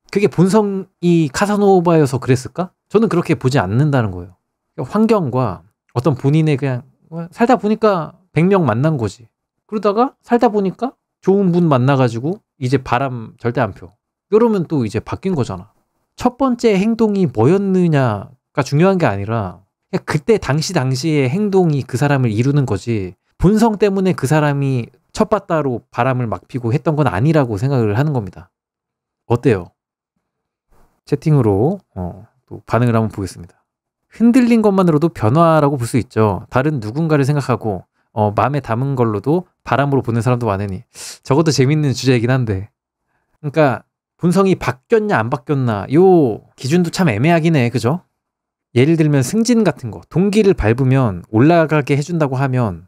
그게 본성이 카사노바여서 그랬을까? 저는 그렇게 보지 않는다는 거예요. 환경과 어떤 본인의 그냥 살다 보니까 100명 만난 거지. 그러다가 살다 보니까 좋은 분 만나가지고 이제 바람 절대 안 펴. 이러면 또 이제 바뀐 거잖아. 첫 번째 행동이 뭐였느냐가 중요한 게 아니라 그냥 그때 당시의 행동이 그 사람을 이루는 거지, 본성 때문에 그 사람이 첫 바다로 바람을 막 피고 했던 건 아니라고 생각을 하는 겁니다. 어때요? 채팅으로 또 반응을 한번 보겠습니다. 흔들린 것만으로도 변화라고 볼 수 있죠. 다른 누군가를 생각하고 마음에 담은 걸로도 바람으로 보는 사람도 많으니. 저것도 재밌는 주제이긴 한데, 그러니까 본성이 바뀌었냐 안 바뀌었나 요 기준도 참 애매하긴 해. 그죠? 예를 들면 승진 같은 거, 동기를 밟으면 올라가게 해준다고 하면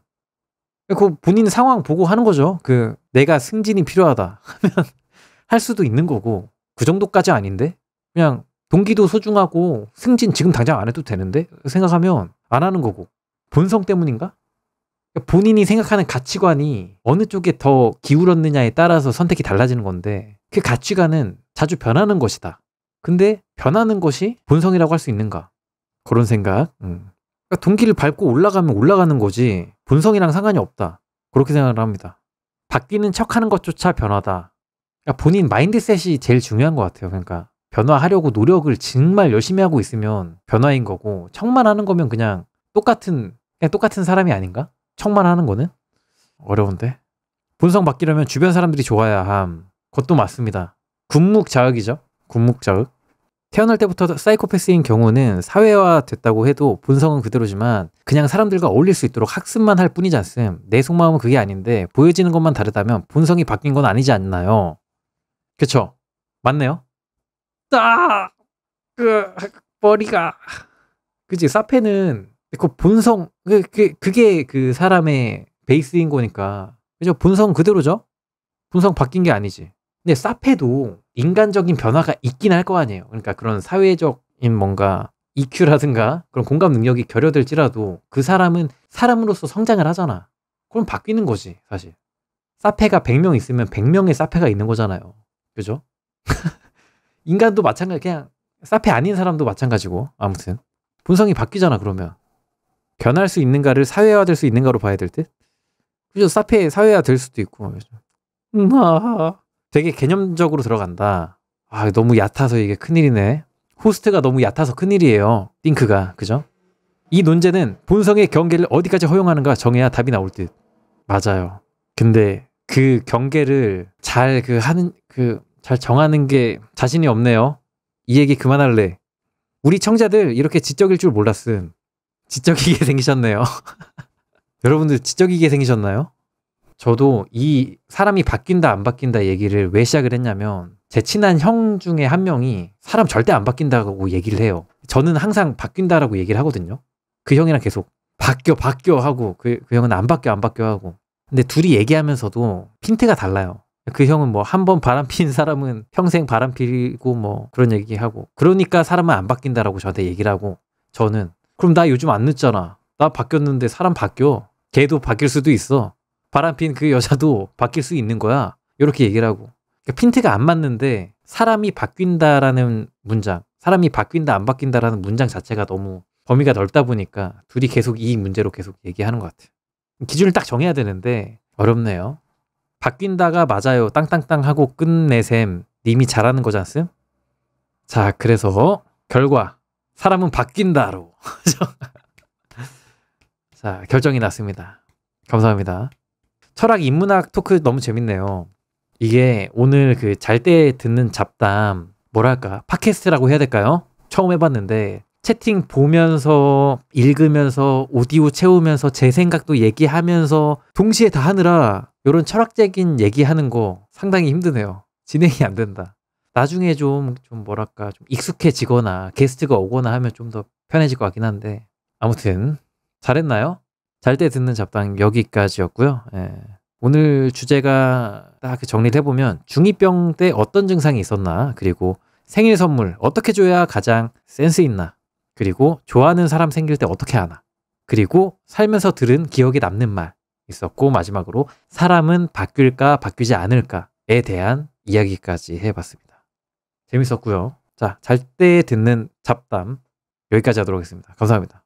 그 본인 상황 보고 하는 거죠. 내가 승진이 필요하다 하면 할 수도 있는 거고, 그 정도까지 아닌데 그냥 동기도 소중하고 승진 지금 당장 안 해도 되는데 생각하면 안 하는 거고, 본성 때문인가? 본인이 생각하는 가치관이 어느 쪽에 더 기울었느냐에 따라서 선택이 달라지는 건데, 그 가치관은 자주 변하는 것이다. 근데 변하는 것이 본성이라고 할 수 있는가? 그런 생각. 그러니까 동기를 밟고 올라가면 올라가는 거지 본성이랑 상관이 없다. 그렇게 생각을 합니다. 바뀌는 척하는 것조차 변화다. 그러니까 본인 마인드셋이 제일 중요한 것 같아요. 그러니까 변화하려고 노력을 정말 열심히 하고 있으면 변화인 거고, 척만 하는 거면 그냥 똑같은 사람이 아닌가? 척만 하는 거는 어려운데, 본성 바뀌려면 주변 사람들이 좋아야 함. 그것도 맞습니다. 군묵자극이죠. 군묵자극. 태어날 때부터 사이코패스인 경우는 사회화 됐다고 해도 본성은 그대로지만 그냥 사람들과 어울릴 수 있도록 학습만 할 뿐이지 않음. 내 속마음은 그게 아닌데 보여지는 것만 다르다면 본성이 바뀐 건 아니지 않나요? 그쵸? 맞네요. 머리가 그치. 사페는 그 본성, 그게 그 사람의 베이스인 거니까. 그죠? 본성 그대로죠? 본성 바뀐 게 아니지. 근데 사페도 인간적인 변화가 있긴 할 거 아니에요. 그러니까 그런 사회적인 뭔가 EQ라든가 그런 공감 능력이 결여될지라도 그 사람은 사람으로서 성장을 하잖아. 그럼 바뀌는 거지 사실. 사페가 100명 있으면 100명의 사페가 있는 거잖아요. 그죠? 인간도 마찬가지. 그냥 사페 아닌 사람도 마찬가지고. 아무튼 본성이 바뀌잖아. 그러면 변할 수 있는가를 사회화될 수 있는가로 봐야 될 듯? 그죠? 사페 사회화 될 수도 있고. 되게 개념적으로 들어간다. 너무 얕아서 이게 큰일이네. 호스트가 너무 얕아서 큰일이에요. 띵크가. 그죠? 이 논제는 본성의 경계를 어디까지 허용하는가 정해야 답이 나올 듯. 맞아요. 근데 그 경계를 잘 잘 정하는 게 자신이 없네요. 이 얘기 그만할래. 우리 청자들 이렇게 지적일 줄 몰랐음. 지적이게 생기셨네요. 여러분들 지적이게 생기셨나요? 저도 이 사람이 바뀐다 안 바뀐다 얘기를 왜 시작을 했냐면 제 친한 형 중에 한 명이 사람 절대 안 바뀐다고 얘기를 해요. 저는 항상 바뀐다라고 얘기를 하거든요. 그 형이랑 계속 바뀌어 하고 그 형은 안 바뀌어 하고. 근데 둘이 얘기하면서도 핀트가 달라요. 그 형은 뭐 한 번 바람 핀 사람은 평생 바람 피고 뭐 그런 얘기하고, 그러니까 사람은 안 바뀐다라고 저한테 얘기를 하고, 저는 그럼 나 요즘 안 늦잖아. 나 바뀌었는데 사람 바뀌어. 걔도 바뀔 수도 있어. 바람 핀 그 여자도 바뀔 수 있는 거야. 이렇게 얘기를 하고. 그러니까 핀트가 안 맞는데 사람이 바뀐다라는 문장, 사람이 바뀐다 안 바뀐다라는 문장 자체가 너무 범위가 넓다 보니까 둘이 계속 이 문제로 계속 얘기하는 것 같아요. 기준을 딱 정해야 되는데 어렵네요. 바뀐다가 맞아요. 땅땅땅 하고 끝내셈. 님이 잘하는 거잖음. 자, 그래서 결과 사람은 바뀐다로 자, 결정이 났습니다. 감사합니다. 철학 인문학 토크 너무 재밌네요. 이게 오늘 그 잘 때 듣는 잡담, 뭐랄까 팟캐스트라고 해야 될까요? 처음 해봤는데 채팅 보면서 읽으면서 오디오 채우면서 제 생각도 얘기하면서 동시에 다 하느라 이런 철학적인 얘기하는 거 상당히 힘드네요. 진행이 안 된다. 나중에 좀 뭐랄까 좀 익숙해지거나 게스트가 오거나 하면 좀 더 편해질 것 같긴 한데, 아무튼 잘했나요? 잘 때 듣는 잡담 여기까지였고요. 예. 오늘 주제가 딱 정리를 해보면 중2병 때 어떤 증상이 있었나, 그리고 생일 선물 어떻게 줘야 가장 센스 있나, 그리고 좋아하는 사람 생길 때 어떻게 하나, 그리고 살면서 들은 기억에 남는 말 있었고, 마지막으로 사람은 바뀔까 바뀌지 않을까에 대한 이야기까지 해봤습니다. 재밌었고요. 자, 잘 때 듣는 잡담 여기까지 하도록 하겠습니다. 감사합니다.